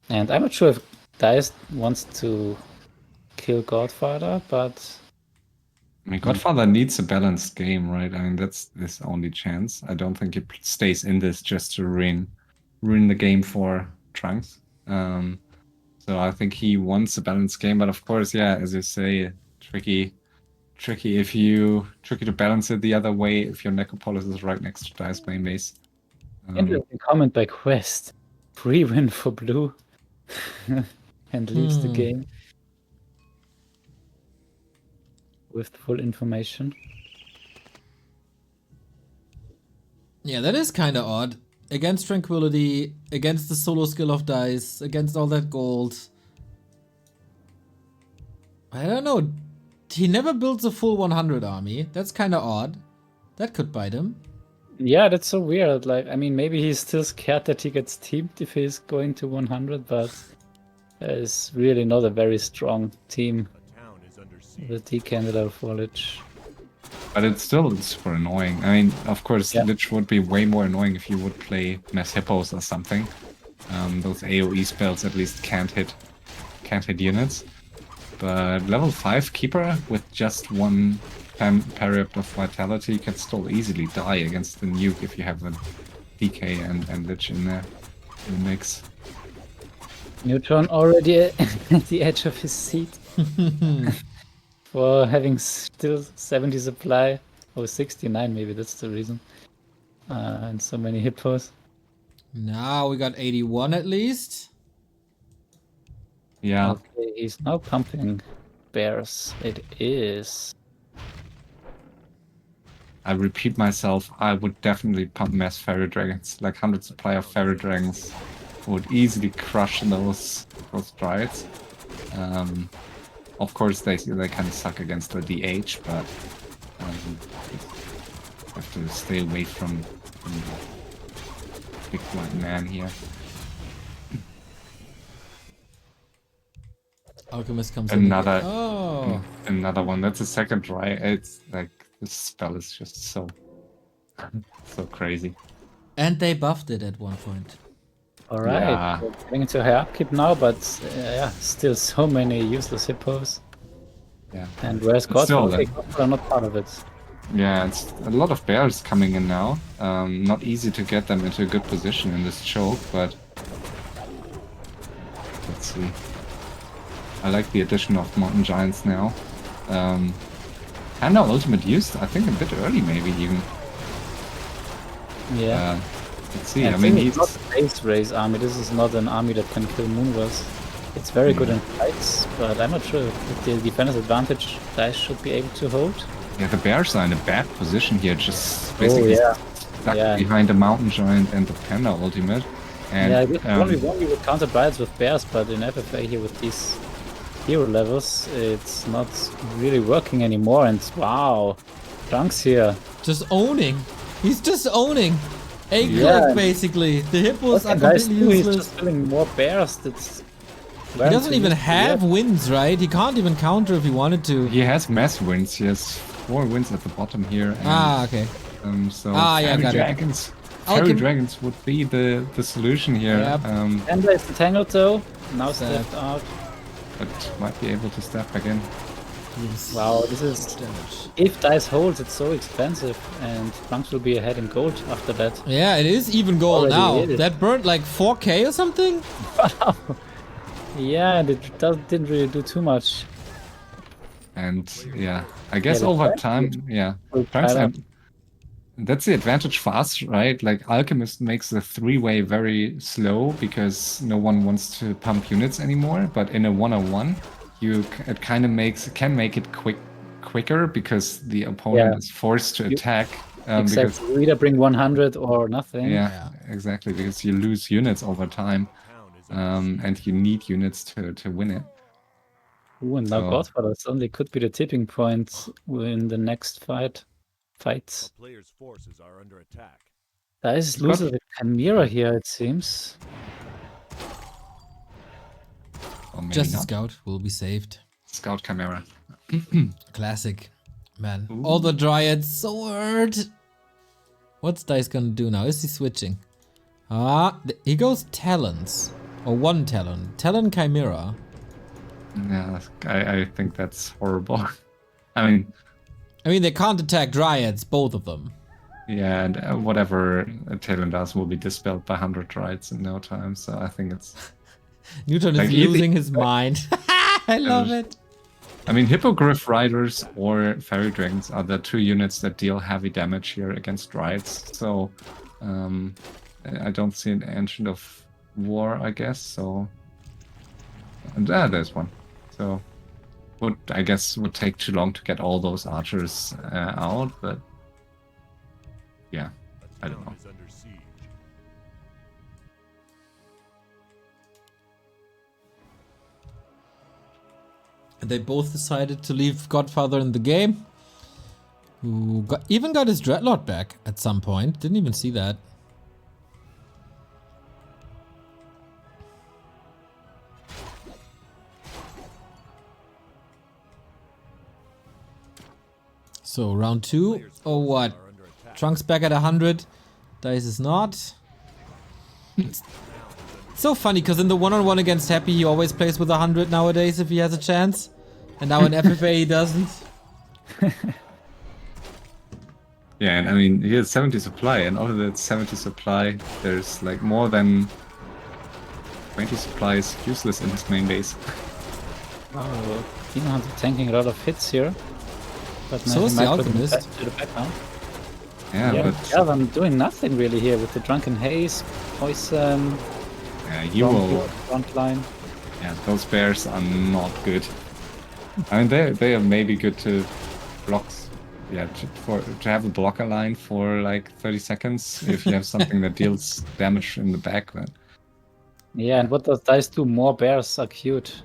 [SPEAKER 2] And I'm not sure if DICE wants to kill Godfather, but...
[SPEAKER 3] I mean, Godfather needs a balanced game, right? I mean, that's his only chance. I don't think he stays in this just to ruin the game for Trunks. So I think he wants a balanced game, but of course, yeah, as you say, tricky to balance it the other way if your Necropolis is right next to DICE main base.
[SPEAKER 2] Interesting comment by Quest. Free win for blue. And leaves the game with full information.
[SPEAKER 1] Yeah, that is kind of odd. Against Tranquility, against the solo skill of DICE, against all that gold. I don't know. He never builds a full 100 army. That's kind of odd. That could bite him.
[SPEAKER 2] Yeah, that's so weird. Like, I mean, maybe he's still scared that he gets teamed if he's going to 100, but it's really not a very strong team. The DK and the Lich.
[SPEAKER 3] But it's still super annoying. I mean, of course, Lich would be way more annoying if you would play Mass Hippos or something. Those AoE spells at least can't hit units. But level 5 Keeper with just one Period of Vitality can still easily die against the nuke if you have a DK and Lich in there in the mix.
[SPEAKER 2] Neutron already at the edge of his seat. For having still 70 supply. Oh, 69 maybe, that's the reason. And so many hippos.
[SPEAKER 1] Now we got 81 at least.
[SPEAKER 3] Yeah.
[SPEAKER 2] Okay, he's now pumping bears. It is.
[SPEAKER 3] I repeat myself, I would definitely pump mass fairy dragons. Like 100 supply of fairy dragons would easily crush those dryads. Of course, they kind of suck against the DH, but have to stay away from the big white man here.
[SPEAKER 1] Alchemist comes
[SPEAKER 3] Another-
[SPEAKER 1] in. Oh.
[SPEAKER 3] Another one. That's a second try. It's like this spell is just so crazy.
[SPEAKER 1] And they buffed it at one point.
[SPEAKER 2] Alright,
[SPEAKER 3] Yeah.
[SPEAKER 2] we're getting into high upkeep now, but yeah, still so many useless hippos.
[SPEAKER 3] Yeah.
[SPEAKER 2] And where's
[SPEAKER 3] But still,
[SPEAKER 2] Godfather? Godfather are not part of it.
[SPEAKER 3] Yeah, it's a lot of bears coming in now. Not easy to get them into a good position in this choke, but let's see. I like the addition of Mountain Giants now. Panda ultimate used, I think, a bit early, maybe even.
[SPEAKER 2] Yeah.
[SPEAKER 3] Let's see.
[SPEAKER 2] I
[SPEAKER 3] I mean,
[SPEAKER 2] think
[SPEAKER 3] he's
[SPEAKER 2] it's not a base race army. This is not an army that can kill Moonverse. It's very good in fights, but I'm not sure if the defender's advantage dice should be able to hold.
[SPEAKER 3] yeah. The bears are in a bad position here, just basically
[SPEAKER 2] yeah.
[SPEAKER 3] stuck
[SPEAKER 2] Yeah.
[SPEAKER 3] behind the Mountain Giant and the Panda ultimate. And
[SPEAKER 2] Yeah, I guess 1v1 we would counter Dryads with bears, but in FFA here with these hero levels, it's not really working anymore. And wow, Trunks here.
[SPEAKER 1] Just owning. He's just owning. A click,
[SPEAKER 2] Yeah.
[SPEAKER 1] basically. The hippos
[SPEAKER 2] What
[SPEAKER 1] are
[SPEAKER 2] the guys
[SPEAKER 1] completely
[SPEAKER 2] do, he's
[SPEAKER 1] useless.
[SPEAKER 2] just killing more bears. That's
[SPEAKER 1] He doesn't even have wins, right? He can't even counter if he wanted to.
[SPEAKER 3] he has mass wins. He has 4 wins at the bottom here. And,
[SPEAKER 1] Okay.
[SPEAKER 3] So
[SPEAKER 1] Ah, yeah,
[SPEAKER 3] Fairy
[SPEAKER 1] got it.
[SPEAKER 3] Dragons.
[SPEAKER 1] Alchem-
[SPEAKER 3] Fairy Dragons would be the solution here.
[SPEAKER 1] Yep.
[SPEAKER 2] And there's the Tangled though. Now
[SPEAKER 1] Sad.
[SPEAKER 2] stepped out.
[SPEAKER 3] But might be able to step back in.
[SPEAKER 2] Wow, this is...
[SPEAKER 1] Damage.
[SPEAKER 2] If dice holds, it's so expensive, and Trunks will be ahead in gold after that.
[SPEAKER 1] Yeah, it is even gold
[SPEAKER 2] Already
[SPEAKER 1] now.
[SPEAKER 2] hit it.
[SPEAKER 1] That burnt like 4k or something?
[SPEAKER 2] Yeah, and it didn't really do too much.
[SPEAKER 3] And yeah, I guess
[SPEAKER 2] the
[SPEAKER 3] over
[SPEAKER 2] Trunks
[SPEAKER 3] time, yeah. Trunks
[SPEAKER 2] Tyler.
[SPEAKER 3] that's the advantage for us, right? Like Alchemist makes the 3-way very slow because no one wants to pump units anymore. But in a 1-on-1, it kind of can make it quicker because the opponent
[SPEAKER 2] Yeah.
[SPEAKER 3] is forced to attack. Because
[SPEAKER 2] Exactly. You either bring 100 or nothing.
[SPEAKER 3] yeah, exactly, because you lose units over time, and you need units to win it.
[SPEAKER 2] Ooh, and now
[SPEAKER 3] So-
[SPEAKER 2] Godfather suddenly could be the tipping point in the next fights.
[SPEAKER 5] Player's forces are under attack.
[SPEAKER 2] Dice
[SPEAKER 3] God-
[SPEAKER 2] loses the Chimera here, it seems.
[SPEAKER 3] Or maybe
[SPEAKER 1] Just a
[SPEAKER 3] not.
[SPEAKER 1] scout will be saved.
[SPEAKER 3] Scout Chimera.
[SPEAKER 1] Classic. Man.
[SPEAKER 3] Ooh.
[SPEAKER 1] All the dryads so hurt. What's Dice gonna do now? Is he switching? He goes talons. Or one talon. Talon Chimera.
[SPEAKER 3] Yeah, I think that's horrible. I mean,
[SPEAKER 1] They can't attack dryads, both of them.
[SPEAKER 3] yeah, and whatever Talon does will be dispelled by 100 Dryads in no time, so I think it's...
[SPEAKER 1] Newton is
[SPEAKER 3] Like, either-
[SPEAKER 1] losing his mind. I love it.
[SPEAKER 3] I mean, Hippogriff Riders or Fairy Dragons are the 2 units that deal heavy damage here against Dryads, so I don't see an Ancient of War, I guess, so... And there's one. So, I guess would take too long to get all those archers out, but... Yeah,
[SPEAKER 5] A
[SPEAKER 3] I don't know.
[SPEAKER 5] town is under siege.
[SPEAKER 1] And they both decided to leave Godfather in the game. Who even got his Dreadlord back at some point. Didn't even see that. So round 2. Oh what?
[SPEAKER 5] Are under attack.
[SPEAKER 1] Trunks back at 100. Dice is not. It's so funny because in the 1-on-1 against Happy he always plays with 100 nowadays if he has a chance. And now in FFA he doesn't.
[SPEAKER 3] Yeah, and I mean, he has 70 supply, and out of that 70 supply, there's like more than 20 supplies useless in his main base.
[SPEAKER 2] Oh, Demon Hunter tanking a lot of hits here. But
[SPEAKER 1] So
[SPEAKER 2] he
[SPEAKER 1] is the
[SPEAKER 2] might put him
[SPEAKER 1] Alchemist.
[SPEAKER 2] back to the background.
[SPEAKER 3] Yeah,
[SPEAKER 2] Yeah,
[SPEAKER 3] but
[SPEAKER 2] yeah, I'm doing nothing really here with the Drunken Haze, Poison,
[SPEAKER 3] you will.
[SPEAKER 2] front line.
[SPEAKER 3] Yeah, those bears are not good. I mean, they are maybe good to blocks. Yeah, to have a blocker line for like 30 seconds if you have something that deals damage in the back. But...
[SPEAKER 2] Yeah, and what does dice do? More bears are cute.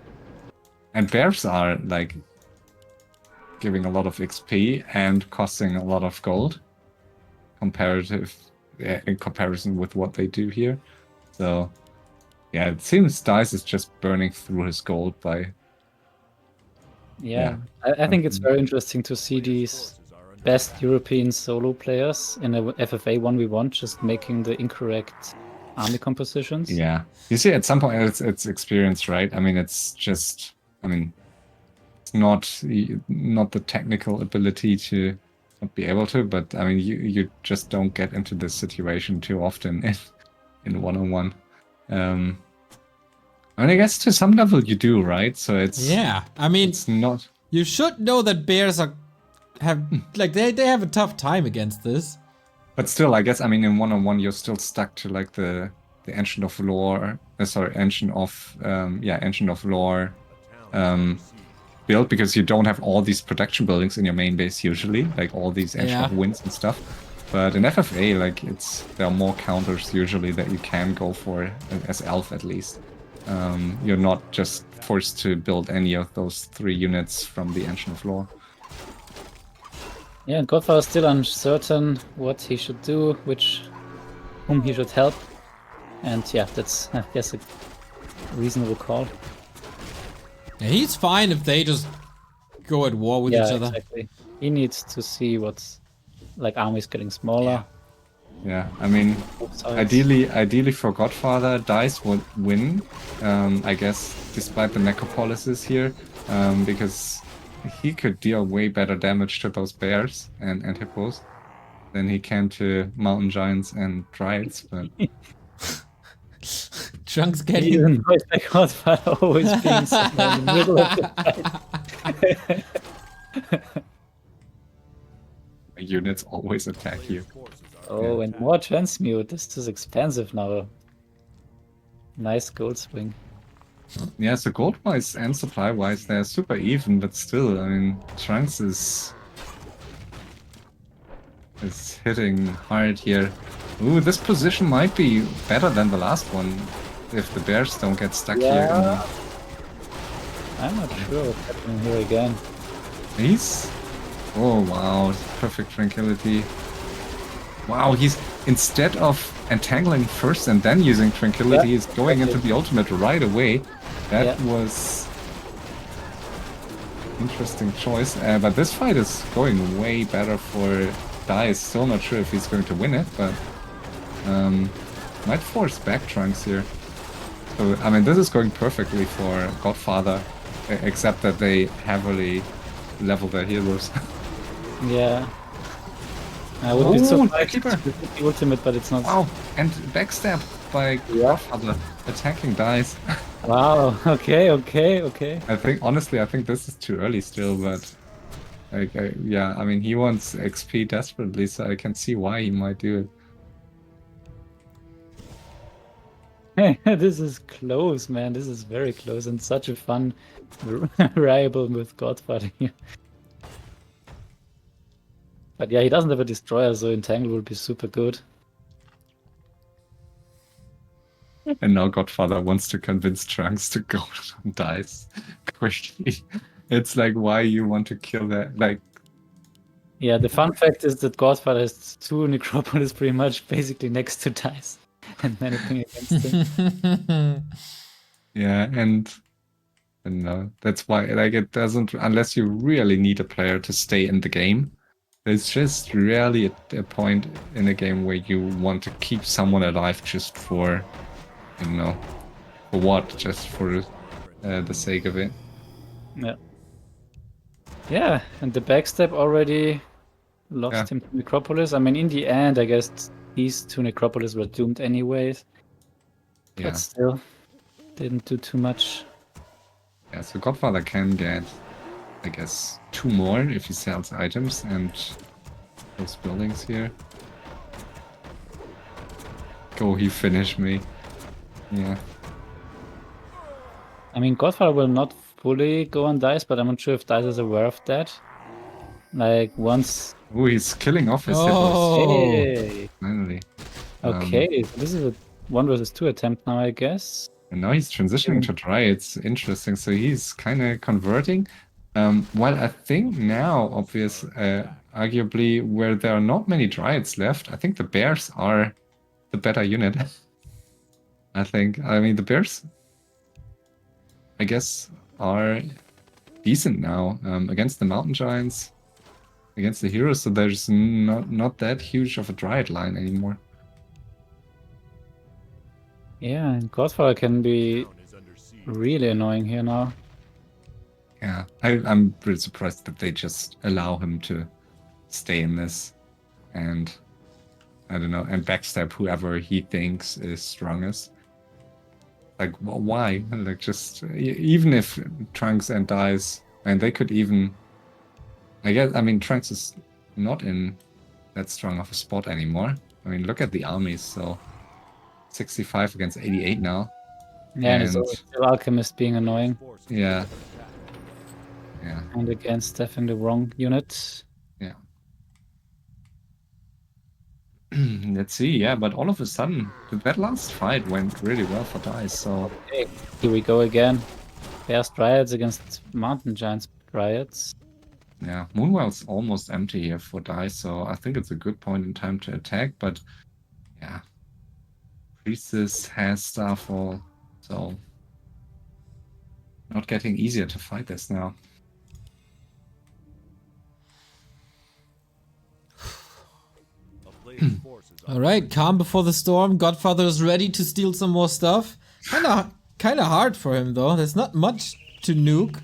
[SPEAKER 3] And bears are like giving a lot of XP and costing a lot of gold in comparison with what they do here. So yeah, it seems Dice is just burning through his gold by...
[SPEAKER 2] Yeah, I think it's very interesting to see these best European solo players in a FFA 1v1 just making the incorrect army compositions.
[SPEAKER 3] Yeah. You see, at some point it's experience, right? I mean, it's just... I mean, it's not the technical ability to not be able to, but I mean, you just don't get into this situation too often in one-on-one. I mean, I guess to some level you do, right? So it's...
[SPEAKER 1] Yeah, I mean,
[SPEAKER 3] It's not...
[SPEAKER 1] you should know that bears have like they have a tough time against this.
[SPEAKER 3] But still, I guess, I mean, in one-on-one, you're still stuck to like the Ancient of Lore, Ancient of Lore build, because you don't have all these protection buildings in your main base usually, like all these Ancient of Winds and stuff. But in FFA, like there are more counters usually that you can go for as Elf at least. You're not just forced to build any of those 3 units from the Ancient of Lore.
[SPEAKER 2] Yeah, and Godfather is still uncertain what he should do, whom he should help. And yeah, that's, I guess, a reasonable call.
[SPEAKER 1] Yeah, he's fine if they just go at war with each other.
[SPEAKER 2] Exactly. He needs to see what's like armies getting smaller.
[SPEAKER 3] Yeah, I mean, ideally for Godfather, Dice would win, I guess, despite the necropolises here, because he could deal way better damage to those bears and hippos than he can to mountain giants and dryads, but...
[SPEAKER 1] Trunks
[SPEAKER 2] He
[SPEAKER 1] getting...
[SPEAKER 2] annoys the Godfather always being somewhere in the middle of the fight.
[SPEAKER 3] Units always attack you.
[SPEAKER 2] Oh, and more transmute. This is expensive now. Nice gold swing.
[SPEAKER 3] Yeah, so gold-wise and supply-wise, they're super even, but still, I mean, Trunks is hitting hard here. Ooh, this position might be better than the last one, if the bears don't get stuck here.
[SPEAKER 2] I'm not sure what's happening here again.
[SPEAKER 3] Oh wow, perfect tranquility. Wow, he's, instead of entangling first and then using tranquility, he's going into the ultimate right away. That was interesting choice. But this fight is going way better for Dice. Still not sure if he's going to win it, but might force back Trunks here. So, I mean, this is going perfectly for Godfather, except that they heavily level their heroes.
[SPEAKER 2] Yeah. I would be so with the ultimate, but it's not.
[SPEAKER 3] Wow, and backstab by Godfather attacking Dice.
[SPEAKER 2] Wow, okay.
[SPEAKER 3] I think this is too early still, but yeah, I mean, he wants XP desperately, so I can see why he might do
[SPEAKER 2] it. This is close, man. This is very close and such a fun variable with Godfather here. But yeah, he doesn't have a destroyer, so Entangle will be super good.
[SPEAKER 3] And now Godfather wants to convince Trunks to go on Dice quickly. It's like, why you want to kill that? Like,
[SPEAKER 2] yeah, the fun fact is that Godfather has 2 Necropolis pretty much basically next to Dice and anything against him.
[SPEAKER 3] Yeah, and no, that's why, like, it doesn't, unless you really need a player to stay in the game. There's just rarely a point in a game where you want to keep someone alive just for, you know, for what? Just for the sake of it.
[SPEAKER 2] Yeah. Yeah, and the backstab already lost him to Necropolis. I mean, in the end, I guess these 2 Necropolis were doomed anyways. But still, didn't do too much.
[SPEAKER 3] Yeah, so Godfather can get I guess 2 more if he sells items and those buildings here. Go, he finished me. Yeah.
[SPEAKER 2] I mean, Godfather will not fully go on Dice, but I'm not sure if Dice is aware of that. Like, once...
[SPEAKER 3] Oh, he's killing off his hippos.
[SPEAKER 1] Oh,
[SPEAKER 2] Hey!
[SPEAKER 3] Finally.
[SPEAKER 2] Okay, so this is a 1 versus 2 attempt now, I guess.
[SPEAKER 3] And now he's transitioning to try. It's interesting. So he's kind of converting. Well, I think now, arguably, where there are not many Dryads left, I think the Bears are the better unit. I think. I mean, the Bears, I guess, are decent now against the Mountain Giants, against the Heroes. So there's not that huge of a Dryad line anymore.
[SPEAKER 2] Yeah, and Godfather can be
[SPEAKER 5] Town is under siege.
[SPEAKER 2] really annoying here now.
[SPEAKER 3] Yeah, I'm really surprised that they just allow him to stay in this, and I don't know, and backstab whoever he thinks is strongest. Like, why? Like, just even if Trunks and Dice, and they could even, I guess. I mean, Trunks is not in that strong of a spot anymore. I mean, look at the armies. So 65 against 88 now.
[SPEAKER 2] Yeah, and it's
[SPEAKER 3] And-
[SPEAKER 2] always still Alchemist being annoying.
[SPEAKER 5] Forces
[SPEAKER 3] Yeah.
[SPEAKER 5] are under attack.
[SPEAKER 3] Yeah,
[SPEAKER 2] And again, Steph in the wrong unit.
[SPEAKER 3] yeah. Let's see. Yeah, but all of a sudden, that last fight went really well for Dice. So
[SPEAKER 2] Okay, here we go again. Bears Dryads against Mountain Giants Dryads.
[SPEAKER 3] yeah, Moonwell's almost empty here for Dice. So I think it's a good point in time to attack. But yeah, Priestess has Starfall, so not getting easier to fight this now.
[SPEAKER 5] A player's forces are
[SPEAKER 1] all right. Calm before the storm. Godfather is ready to steal some more stuff. Kind of hard for him though. There's not much to nuke.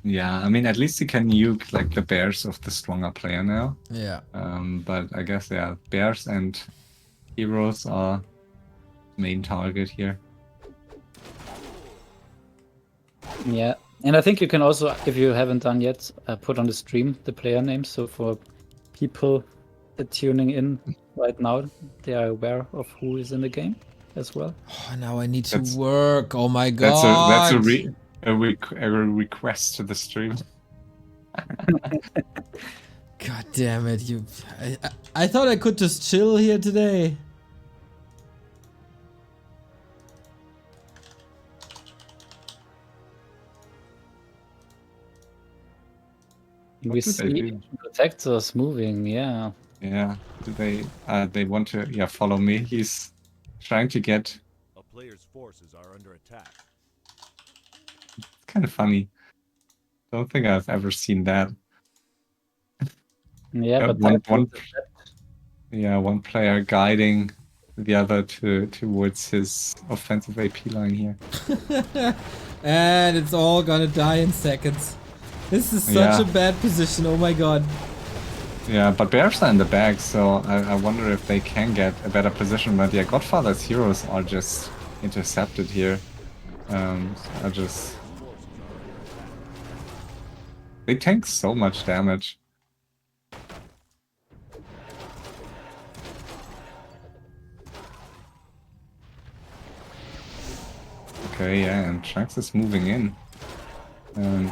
[SPEAKER 3] Yeah, I mean, at least he can nuke like the Bears of the stronger player now.
[SPEAKER 1] Yeah.
[SPEAKER 3] But I guess, yeah, Bears and Heroes are main target here.
[SPEAKER 2] Yeah, and I think you can also, if you haven't done yet, put on the stream the player names. So for people tuning in right now, they are aware of who is in the game as well.
[SPEAKER 1] Oh, now I need to
[SPEAKER 3] That's-
[SPEAKER 1] work. Oh my
[SPEAKER 3] That's
[SPEAKER 1] god.
[SPEAKER 3] a request to the stream.
[SPEAKER 1] God damn it! I thought I could just chill here today.
[SPEAKER 3] What
[SPEAKER 2] We
[SPEAKER 3] do they
[SPEAKER 2] see
[SPEAKER 3] do?
[SPEAKER 2] protectors moving, yeah.
[SPEAKER 3] Yeah, do they want to follow me? He's trying to get.
[SPEAKER 5] a player's forces are under attack.
[SPEAKER 3] It's kind of funny. Don't think I've ever seen that.
[SPEAKER 2] Yeah, but
[SPEAKER 3] one player guiding the other towards his offensive AP line here.
[SPEAKER 1] And it's all gonna die in seconds. This is such
[SPEAKER 3] Yeah.
[SPEAKER 1] a bad position. Oh my god.
[SPEAKER 3] Yeah, but Bears are in the back, so I wonder if they can get a better position. But yeah, Godfather's heroes are just intercepted here. They tank so much damage. Okay, yeah, and Trunks is moving in. And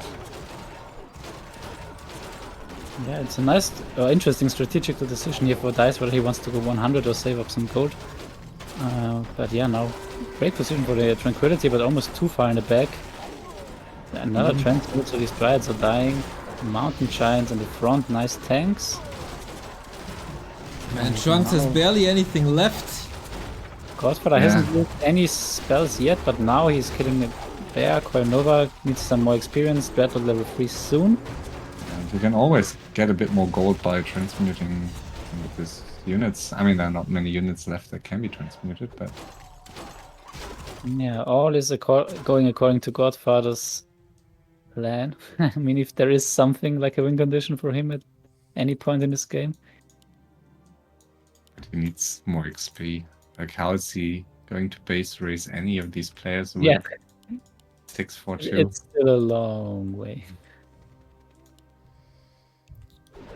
[SPEAKER 2] yeah, it's a nice, interesting strategical decision here for Dice, whether he wants to go 100 or save up some gold. But yeah, now great position for the Tranquility, but almost too far in the back. Another transfer, so these Dryads are dying. Mountain Giants in the front, nice tanks.
[SPEAKER 1] Man, Trunks has barely anything left.
[SPEAKER 2] Godfather hasn't used any spells yet, but now he's killing the bear. Coronova needs some more experience. Dreadlord level 3 soon.
[SPEAKER 3] you can always get a bit more gold by transmuting with these units. I mean, there are not many units left that can be transmuted, but
[SPEAKER 2] Yeah, all is going according to Godfather's plan. I mean, if there is something like a win condition for him at any point in this game.
[SPEAKER 3] he needs more XP. Like, how is he going to base raise any of these players with
[SPEAKER 2] Yeah.
[SPEAKER 3] 642?
[SPEAKER 2] It's still a long way.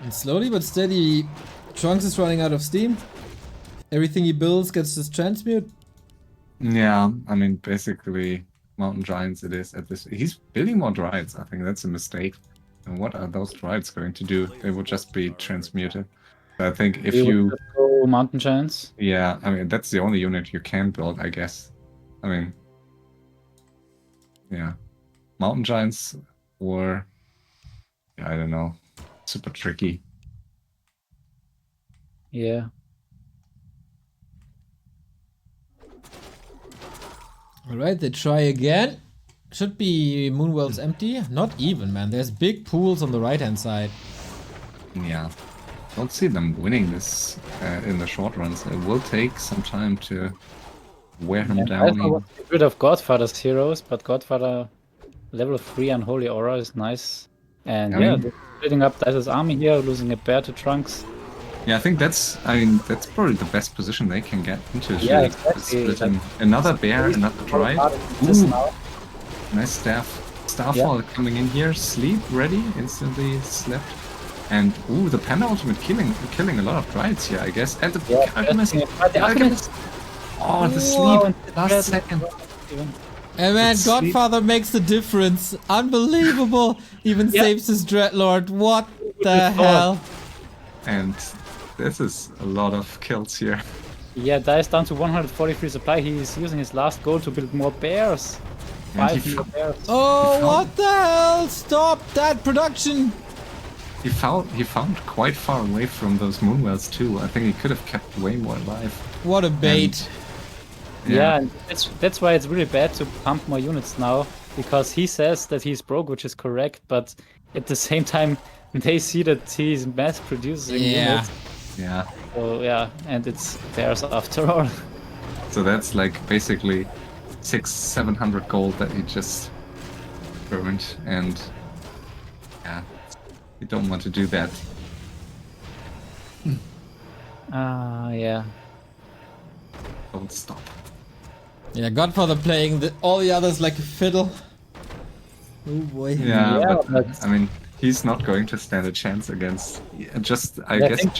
[SPEAKER 1] And slowly but steady, Trunks is running out of steam. Everything he builds gets this transmute.
[SPEAKER 3] Yeah, I mean, basically, Mountain Giants it is at this. He's building more Drides. I think that's a mistake. And what are those Drides going to do? They would just be transmuted. I think if
[SPEAKER 2] We would
[SPEAKER 3] you...
[SPEAKER 2] just go Mountain Giants.
[SPEAKER 3] Yeah, I mean, that's the only unit you can build, I guess. I mean... Yeah. Mountain Giants or... Yeah, I don't know. Super tricky.
[SPEAKER 2] Yeah.
[SPEAKER 1] Alright, they try again. Should be Moonwell's empty. Not even, man. There's big pools on the right-hand side.
[SPEAKER 3] Yeah. Don't see them winning this in the short runs. It will take some time to wear him
[SPEAKER 2] I
[SPEAKER 3] down.
[SPEAKER 2] want to get rid of Godfather's heroes, but Godfather level 3 Unholy Aura is nice. And
[SPEAKER 3] I
[SPEAKER 2] yeah,
[SPEAKER 3] mean-
[SPEAKER 2] they're splitting up Dice's army here, losing a bear to Trunks.
[SPEAKER 3] Yeah, I think that's probably the best position they can get into.
[SPEAKER 2] Yeah,
[SPEAKER 3] really.
[SPEAKER 2] exactly.
[SPEAKER 3] Splitting another bear, another drive.
[SPEAKER 2] This
[SPEAKER 3] Ooh.
[SPEAKER 2] now.
[SPEAKER 3] Nice staff. Starfall coming in here. Sleep ready. Instantly slept. And ooh, the penultimate killing a lot of drives here, I guess. And the
[SPEAKER 2] Yeah,
[SPEAKER 3] alchemist.
[SPEAKER 2] the Alchemist.
[SPEAKER 3] Oh, the
[SPEAKER 1] Whoa.
[SPEAKER 3] sleep. Last second.
[SPEAKER 1] And man,
[SPEAKER 3] Let's
[SPEAKER 1] Godfather makes the difference. Unbelievable. Even
[SPEAKER 2] Yeah.
[SPEAKER 1] saves his Dreadlord. What the
[SPEAKER 2] have thought?
[SPEAKER 1] hell?
[SPEAKER 3] And this is a lot of kills here.
[SPEAKER 2] Yeah, Dice down to 143 supply. He's using his last gold to build more bears.
[SPEAKER 3] And
[SPEAKER 2] 5 more bears.
[SPEAKER 1] Oh,
[SPEAKER 3] found-
[SPEAKER 1] what the hell? Stop that production.
[SPEAKER 3] He found quite far away from those Moonwells too. I think he could have kept way more alive.
[SPEAKER 1] What a bait.
[SPEAKER 2] Yeah, and that's why it's really bad to pump more units now, because he says that he's broke, which is correct, but at the same time they see that he's mass producing
[SPEAKER 1] Yeah.
[SPEAKER 2] units.
[SPEAKER 3] Yeah.
[SPEAKER 2] So yeah, and it's bears after all.
[SPEAKER 3] So that's like basically 600-700 gold that he just burned, and yeah, you don't want to do that.
[SPEAKER 2] Yeah.
[SPEAKER 3] Don't stop.
[SPEAKER 1] Yeah, Godfather playing all the others like a fiddle. Oh boy.
[SPEAKER 3] Yeah,
[SPEAKER 2] Yeah,
[SPEAKER 3] but
[SPEAKER 2] but-
[SPEAKER 3] I mean, he's not going to stand a chance against. I
[SPEAKER 2] I
[SPEAKER 3] guess.
[SPEAKER 2] think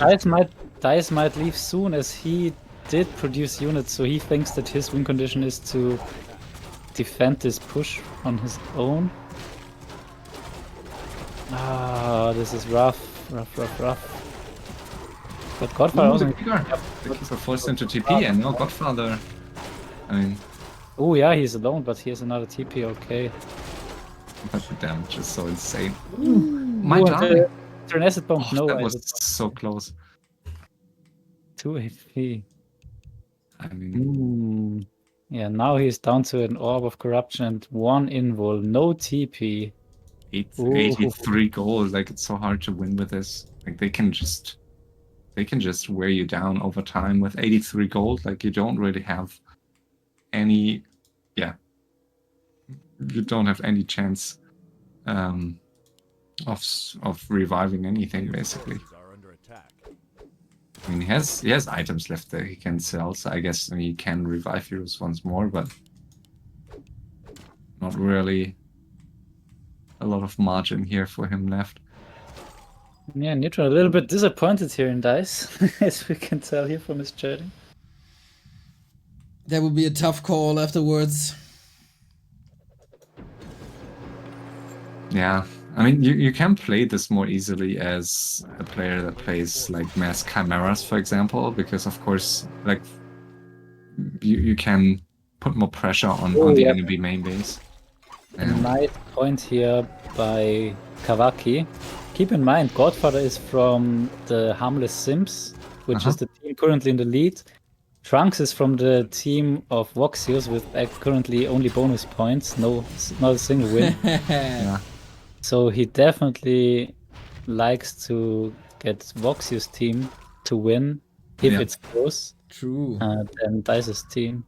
[SPEAKER 2] Dice might leave soon, as he did produce units, so he thinks that his win condition is to defend this push on his own. This is rough. But Godfather
[SPEAKER 3] Ooh,
[SPEAKER 2] also...
[SPEAKER 3] the keeper forced into TP, and no Godfather. I mean,
[SPEAKER 2] Oh yeah, he's alone, but he has another TP, okay.
[SPEAKER 3] but the damage is so insane. My
[SPEAKER 2] Ooh,
[SPEAKER 3] darling.
[SPEAKER 2] Turn acid bomb.
[SPEAKER 3] Oh,
[SPEAKER 2] No,
[SPEAKER 3] that
[SPEAKER 2] I
[SPEAKER 3] was
[SPEAKER 2] did not.
[SPEAKER 3] so close.
[SPEAKER 2] 2 HP.
[SPEAKER 3] I mean,
[SPEAKER 2] Yeah, now he's down to an Orb of Corruption and 1 invul, no TP. Ooh.
[SPEAKER 3] 83 gold. Like, it's so hard to win with this. Like, they can just wear you down over time with 83 gold. Like, you don't really have any, you don't have any chance of reviving anything, basically.
[SPEAKER 5] Are under attack.
[SPEAKER 3] I mean, he has items left that he can sell, so I guess he can revive heroes once more, but not really a lot of margin here for him left.
[SPEAKER 2] Yeah, Neutral a little bit disappointed here in Dice, as we can tell here from his chatting.
[SPEAKER 1] That would be a tough call afterwards.
[SPEAKER 3] Yeah, I mean, you can play this more easily as a player that plays like mass chimeras, for example, because of course, like you can put more pressure on the
[SPEAKER 2] yeah.
[SPEAKER 3] enemy main base.
[SPEAKER 2] A nice point here by Kawaki. Keep in mind, Godfather is from the Harmless Sims, which is the team currently in the lead. Trunks is from the team of Voxius with currently only bonus points, not a single win.
[SPEAKER 3] Yeah.
[SPEAKER 2] So he definitely likes to get Voxius' team to win if
[SPEAKER 3] Yeah.
[SPEAKER 2] it's close
[SPEAKER 1] True.
[SPEAKER 2] than Dice's team.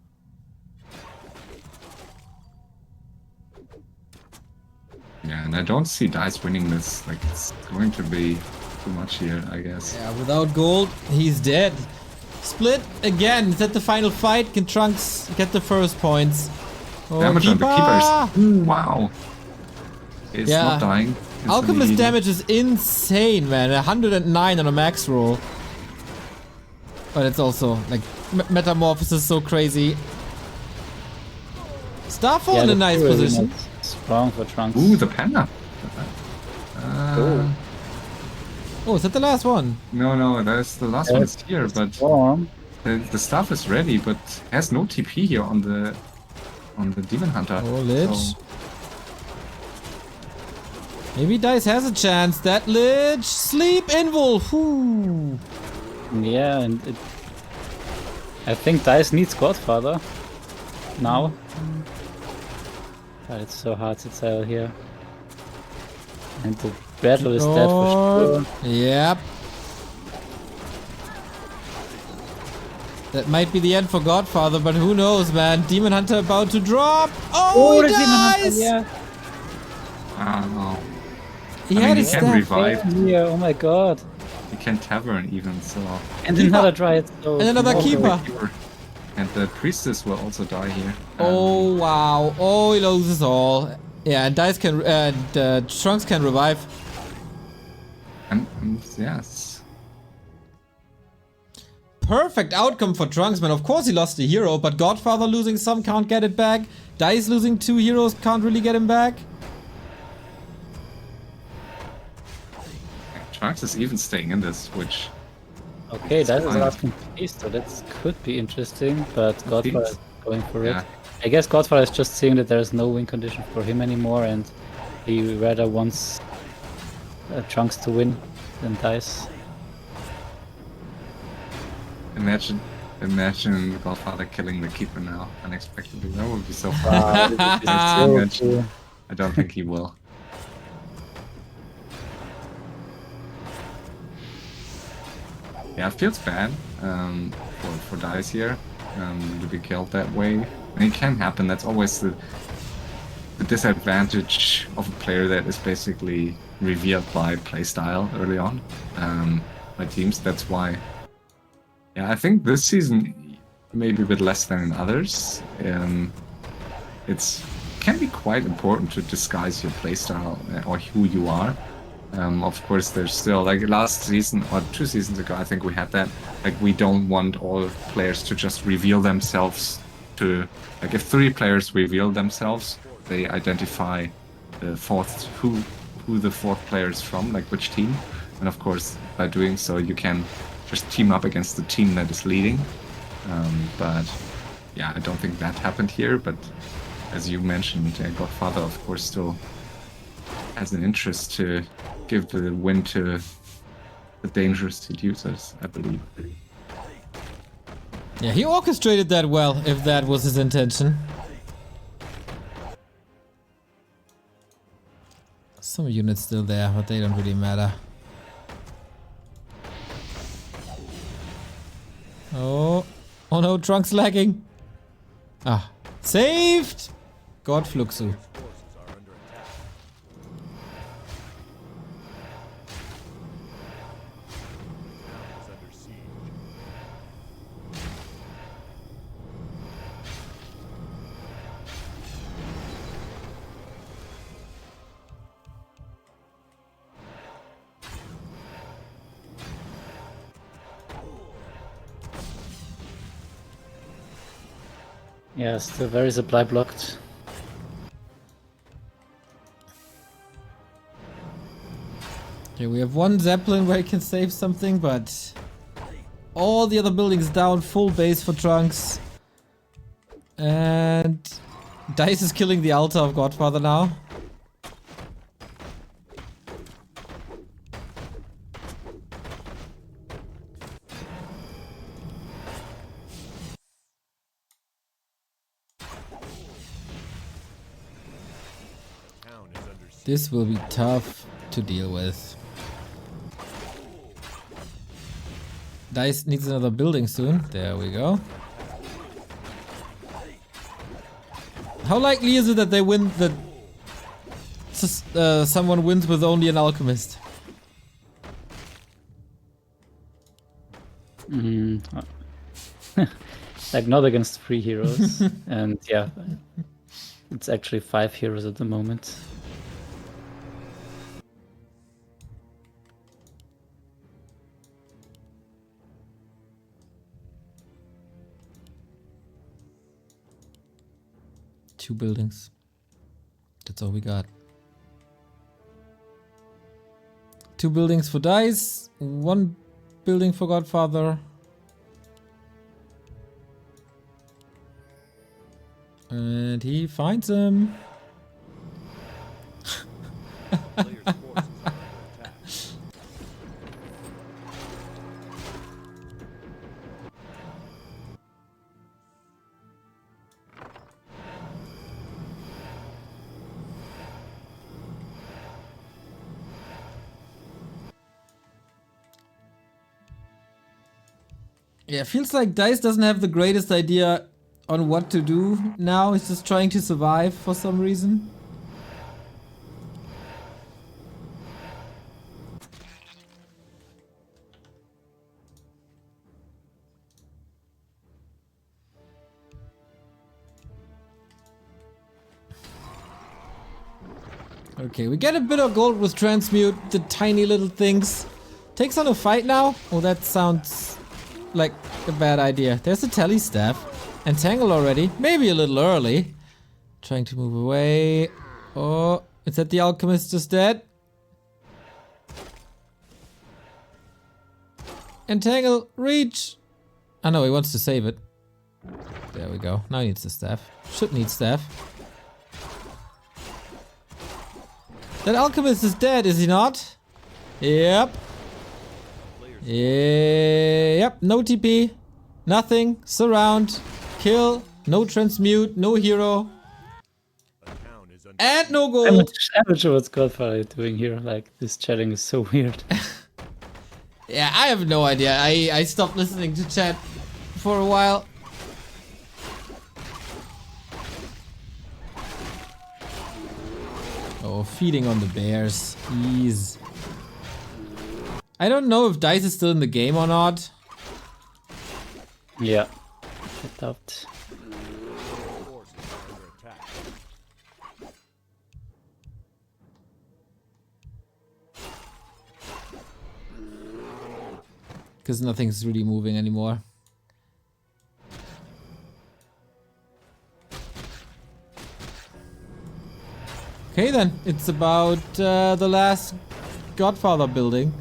[SPEAKER 3] Yeah, and I don't see Dice winning this. Like, it's going to be too much here, I guess.
[SPEAKER 1] Yeah, without gold, he's dead. Split again. Is that the final fight? Can Trunks get the first points? Oh,
[SPEAKER 3] Damage on the
[SPEAKER 1] keeper!
[SPEAKER 3] keepers. Wow. It's
[SPEAKER 1] Yeah.
[SPEAKER 3] not dying.
[SPEAKER 1] Alchemist
[SPEAKER 3] lead.
[SPEAKER 1] damage is insane, man. 109 on a max roll. But it's also, like, Metamorphosis is so crazy. Starfall in a
[SPEAKER 2] the
[SPEAKER 1] nice
[SPEAKER 2] hero is
[SPEAKER 1] position.
[SPEAKER 2] not strong for Trunks.
[SPEAKER 3] Ooh, the panda.
[SPEAKER 1] Oh, is that the last one?
[SPEAKER 3] No, that's the last one is here, but
[SPEAKER 2] Storm.
[SPEAKER 3] the stuff is ready, but has no TP here on the Demon Hunter.
[SPEAKER 1] Oh, Lich.
[SPEAKER 3] So,
[SPEAKER 1] Maybe Dice has a chance. That Lich. Sleep Invul. Whew.
[SPEAKER 2] Yeah, and I think Dice needs Godfather now. But it's so hard to tell here. And the battle is dead for sure.
[SPEAKER 1] Yep. That might be the end for Godfather, but who knows, man. Demon Hunter about to drop. Oh, he
[SPEAKER 2] the Demon Hunter,
[SPEAKER 1] dies!
[SPEAKER 2] yeah.
[SPEAKER 3] no.
[SPEAKER 1] He
[SPEAKER 3] I
[SPEAKER 1] had
[SPEAKER 3] mean,
[SPEAKER 1] his
[SPEAKER 3] he can
[SPEAKER 1] staff.
[SPEAKER 3] revive.
[SPEAKER 2] Yeah, oh my god.
[SPEAKER 3] He can tavern even, so.
[SPEAKER 2] And another Dryad. So
[SPEAKER 1] And another
[SPEAKER 2] tomorrow-
[SPEAKER 1] Keeper.
[SPEAKER 3] And the Priestess will also die here.
[SPEAKER 1] Oh, wow. Oh, he loses all. Yeah, and Dice can, Trunks can revive.
[SPEAKER 3] And yes.
[SPEAKER 1] Perfect outcome for Trunks, man. Of course he lost a hero, but Godfather losing some can't get it back. Dice losing 2 heroes can't really get him back.
[SPEAKER 3] Trunks is even staying in this, which.
[SPEAKER 2] Okay, that is
[SPEAKER 3] fine.
[SPEAKER 2] asking peace, so that could be interesting, but Godfather is going for
[SPEAKER 3] Yeah.
[SPEAKER 2] it. I guess Godfather is just seeing that there's no win condition for him anymore, and he rather wants Trunks to win than Dice.
[SPEAKER 3] Imagine Godfather killing the Keeper now, unexpectedly. That would be so fun. I don't think he will. Yeah, it feels bad for Dice here to be killed that way. And it can happen. That's always the disadvantage of a player that is basically revealed by playstyle early on by teams. That's why. Yeah, I think this season maybe a bit less than in others. Can be quite important to disguise your playstyle or who you are. Of course, there's still, like last season or 2 seasons ago, I think we had that. Like, we don't want all players to just reveal themselves to, like, if 3 players reveal themselves, they identify the fourth, who the 4th player is from, like which team. And of course, by doing so, you can just team up against the team that is leading. But yeah, I don't think that happened here. But as you mentioned, Godfather, of course, still has an interest to give the win to the dangerous seducers, I believe.
[SPEAKER 1] Yeah, he orchestrated that well, if that was his intention. Some units still there, but they don't really matter. Oh no, Trunks lagging. Ah, saved! God Fluxu.
[SPEAKER 5] Forces are under attack. Town is under siege.
[SPEAKER 2] Yeah, still very supply blocked.
[SPEAKER 1] Okay, we have one Zeppelin where he can save something, but all the other buildings down, full base for Trunks. And Dice is killing the altar of Godfather now.
[SPEAKER 5] Town is under siege.
[SPEAKER 1] This will be tough to deal with. Dice needs another building soon. There we go. How likely is it that they win that someone wins with only an alchemist?
[SPEAKER 2] Like not against 3 heroes. And yeah, it's actually 5 heroes at the moment.
[SPEAKER 1] 2 buildings. That's all we got. 2 buildings for Dice, 1 building for Godfather. And he finds him.
[SPEAKER 5] Player's forces are under attack.
[SPEAKER 1] Yeah, feels like Dice doesn't have the greatest idea on what to do now. He's just trying to survive for some reason. Okay, we get a bit of gold with transmute, the tiny little things. Takes on a fight now? Oh, that sounds like a bad idea. There's a tele staff. Entangle already. Maybe a little early. Trying to move away. Oh, is that the alchemist just dead? Entangle, reach! Oh no, he wants to save it. There we go. Now he needs the staff. Should need staff. That alchemist is dead, is he not? Yep. Yep, no TP. Nothing. Surround. Kill. No transmute. No hero.
[SPEAKER 5] A town is under
[SPEAKER 1] And no
[SPEAKER 2] I'm
[SPEAKER 1] gold.
[SPEAKER 2] not sure what's Godfather doing here. Like, this chatting is so weird.
[SPEAKER 1] Yeah, I have no idea. I stopped listening to chat for a while. Oh, feeding on the bears. Ease. I don't know if Dice is still in the game or not.
[SPEAKER 2] Yeah. I doubt.
[SPEAKER 5] forces are under attack.
[SPEAKER 1] Because nothing's really moving anymore. Okay then, it's about the last Godfather building.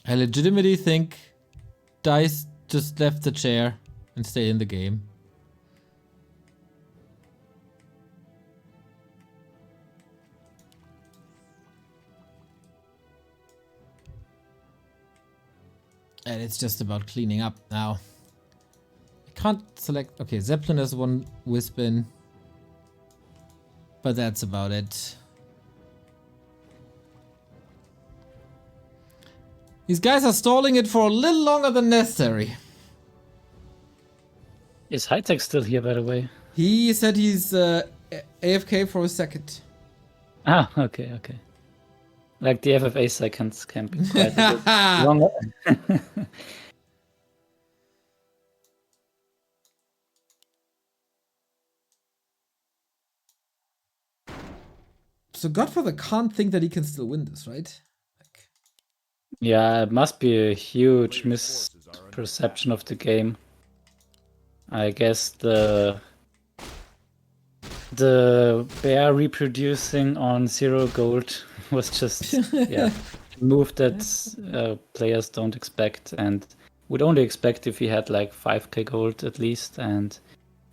[SPEAKER 1] I legitimately think Dice just left the chair and stay in the game. And it's just about cleaning up now. I can't select... Okay, Zeppelin has 1 Wispin. But that's about it. These guys are stalling it for a little longer than necessary.
[SPEAKER 2] Is HighTac still here, by the way?
[SPEAKER 1] He said he's AFK for a second.
[SPEAKER 2] Ah, okay, okay. Like the FFA seconds can be quite a bit longer.
[SPEAKER 1] So Godfather can't think that he can still win this, right? Like,
[SPEAKER 2] Yeah, it must be a huge
[SPEAKER 5] Player's forces are under
[SPEAKER 2] misperception of the game. I guess the bear reproducing on 0 gold was just yeah, a move that players don't expect and would only expect if he had like 5k gold at least. And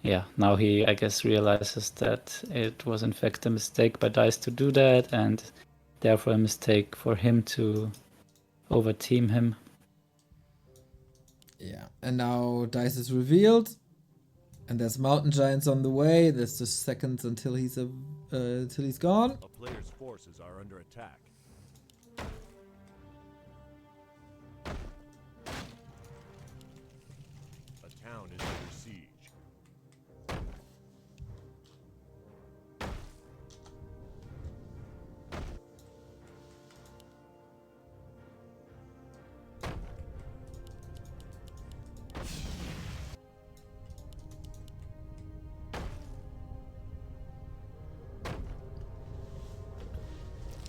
[SPEAKER 2] yeah, now he, I guess, realizes that it was in fact a mistake by DICE to do that, and therefore a mistake for him to overteam him.
[SPEAKER 1] yeah. And now Dice is revealed. And there's mountain giants on the way. There's just seconds until he's gone.
[SPEAKER 5] A player's forces are under attack. A town is under siege.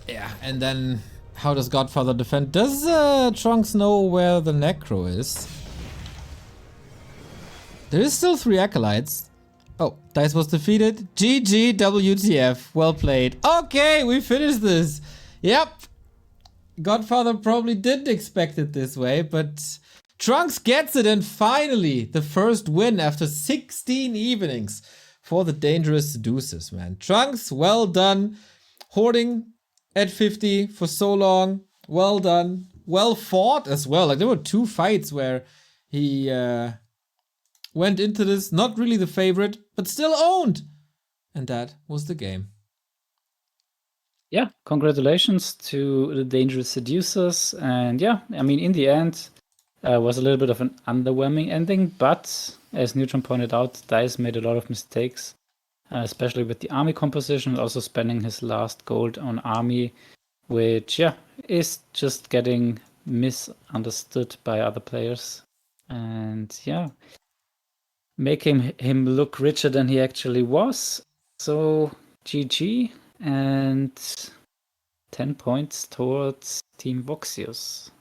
[SPEAKER 1] Yeah, and then how does Godfather defend? Does Trunks know where the Necro is? There is still 3 Acolytes. Oh, Dice was defeated. GG, WTF. Well played. Okay, we finished this. Yep. Godfather probably didn't expect it this way, but Trunks gets it, and finally the first win after 16 evenings for the Dangerous Seducers, man. Trunks, well done. Hoarding at 50 for so long. Well done. Well fought as well. Like, there were 2 fights where he went into this not really the favorite, but still owned. And that was the game.
[SPEAKER 2] Yeah, congratulations to the Dangerous Seducers. And yeah, I mean, in the end, was a little bit of an underwhelming ending, but as Neutron pointed out, Dice made a lot of mistakes, especially with the army composition, also spending his last gold on army, which, yeah, is just getting misunderstood by other players. And yeah, making him look richer than he actually was. So, GG. And 10 points towards Team Voxius.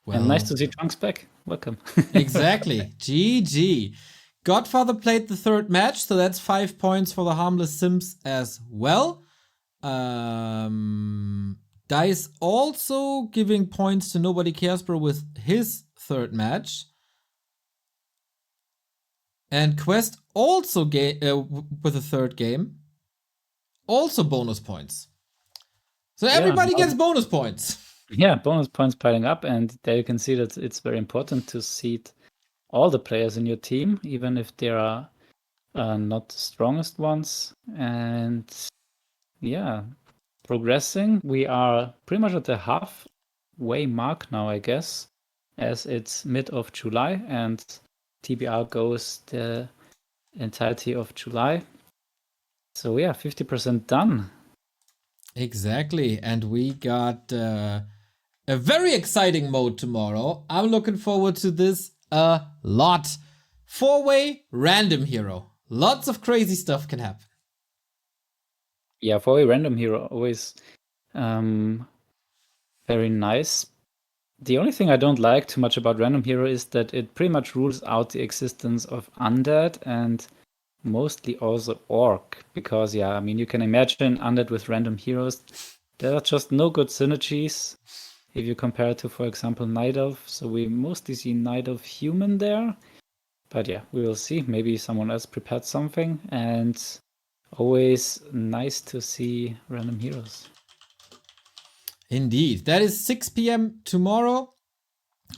[SPEAKER 1] Well,
[SPEAKER 2] and nice to see Trunks back. Welcome.
[SPEAKER 1] Exactly. GG. Godfather played the 3rd match, so that's 5 points for the Harmless Sims as well. Dice also giving points to Nobody Cares Bro with his 3rd match. And Quest also with a 3rd game. Also bonus points. So everybody gets bonus points.
[SPEAKER 2] Yeah, bonus points piling up, and there you can see that it's very important to seed all the players in your team, even if they are not the strongest ones. And yeah, progressing. We are pretty much at the halfway mark now, I guess, as it's mid of July, and TBR goes the entirety of July. So yeah, 50% done.
[SPEAKER 1] Exactly, and we got a very exciting mode tomorrow. I'm looking forward to this a lot. 4-way random hero. Lots of crazy stuff can happen.
[SPEAKER 2] Yeah, 4-way random hero, always very nice. The only thing I don't like too much about random hero is that it pretty much rules out the existence of undead and mostly also orc, because yeah, I mean, you can imagine undead with random heroes. There are just no good synergies if you compare it to, for example, Night Elf. So we mostly see Night Elf human there, but yeah, we will see. Maybe someone else prepared something, and always nice to see random heroes.
[SPEAKER 1] Indeed, that is 6 p.m. tomorrow.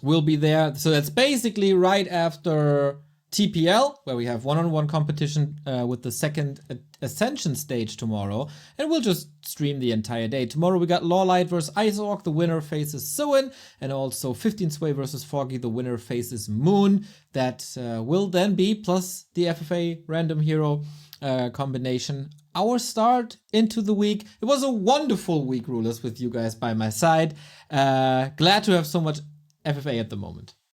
[SPEAKER 1] We'll be there. So that's basically right after TPL, where we have one-on-one competition with the 2nd Ascension stage tomorrow, and we'll just stream the entire day. Tomorrow we got Lawlight versus Ice Orc, the winner faces Suin, and also 15 Sway versus Foggy, the winner faces Moon. That will then be, plus the FFA random hero combination, our start into the week. It was a wonderful week, RulaZ, with you guys by my side. Glad to have so much FFA at the moment.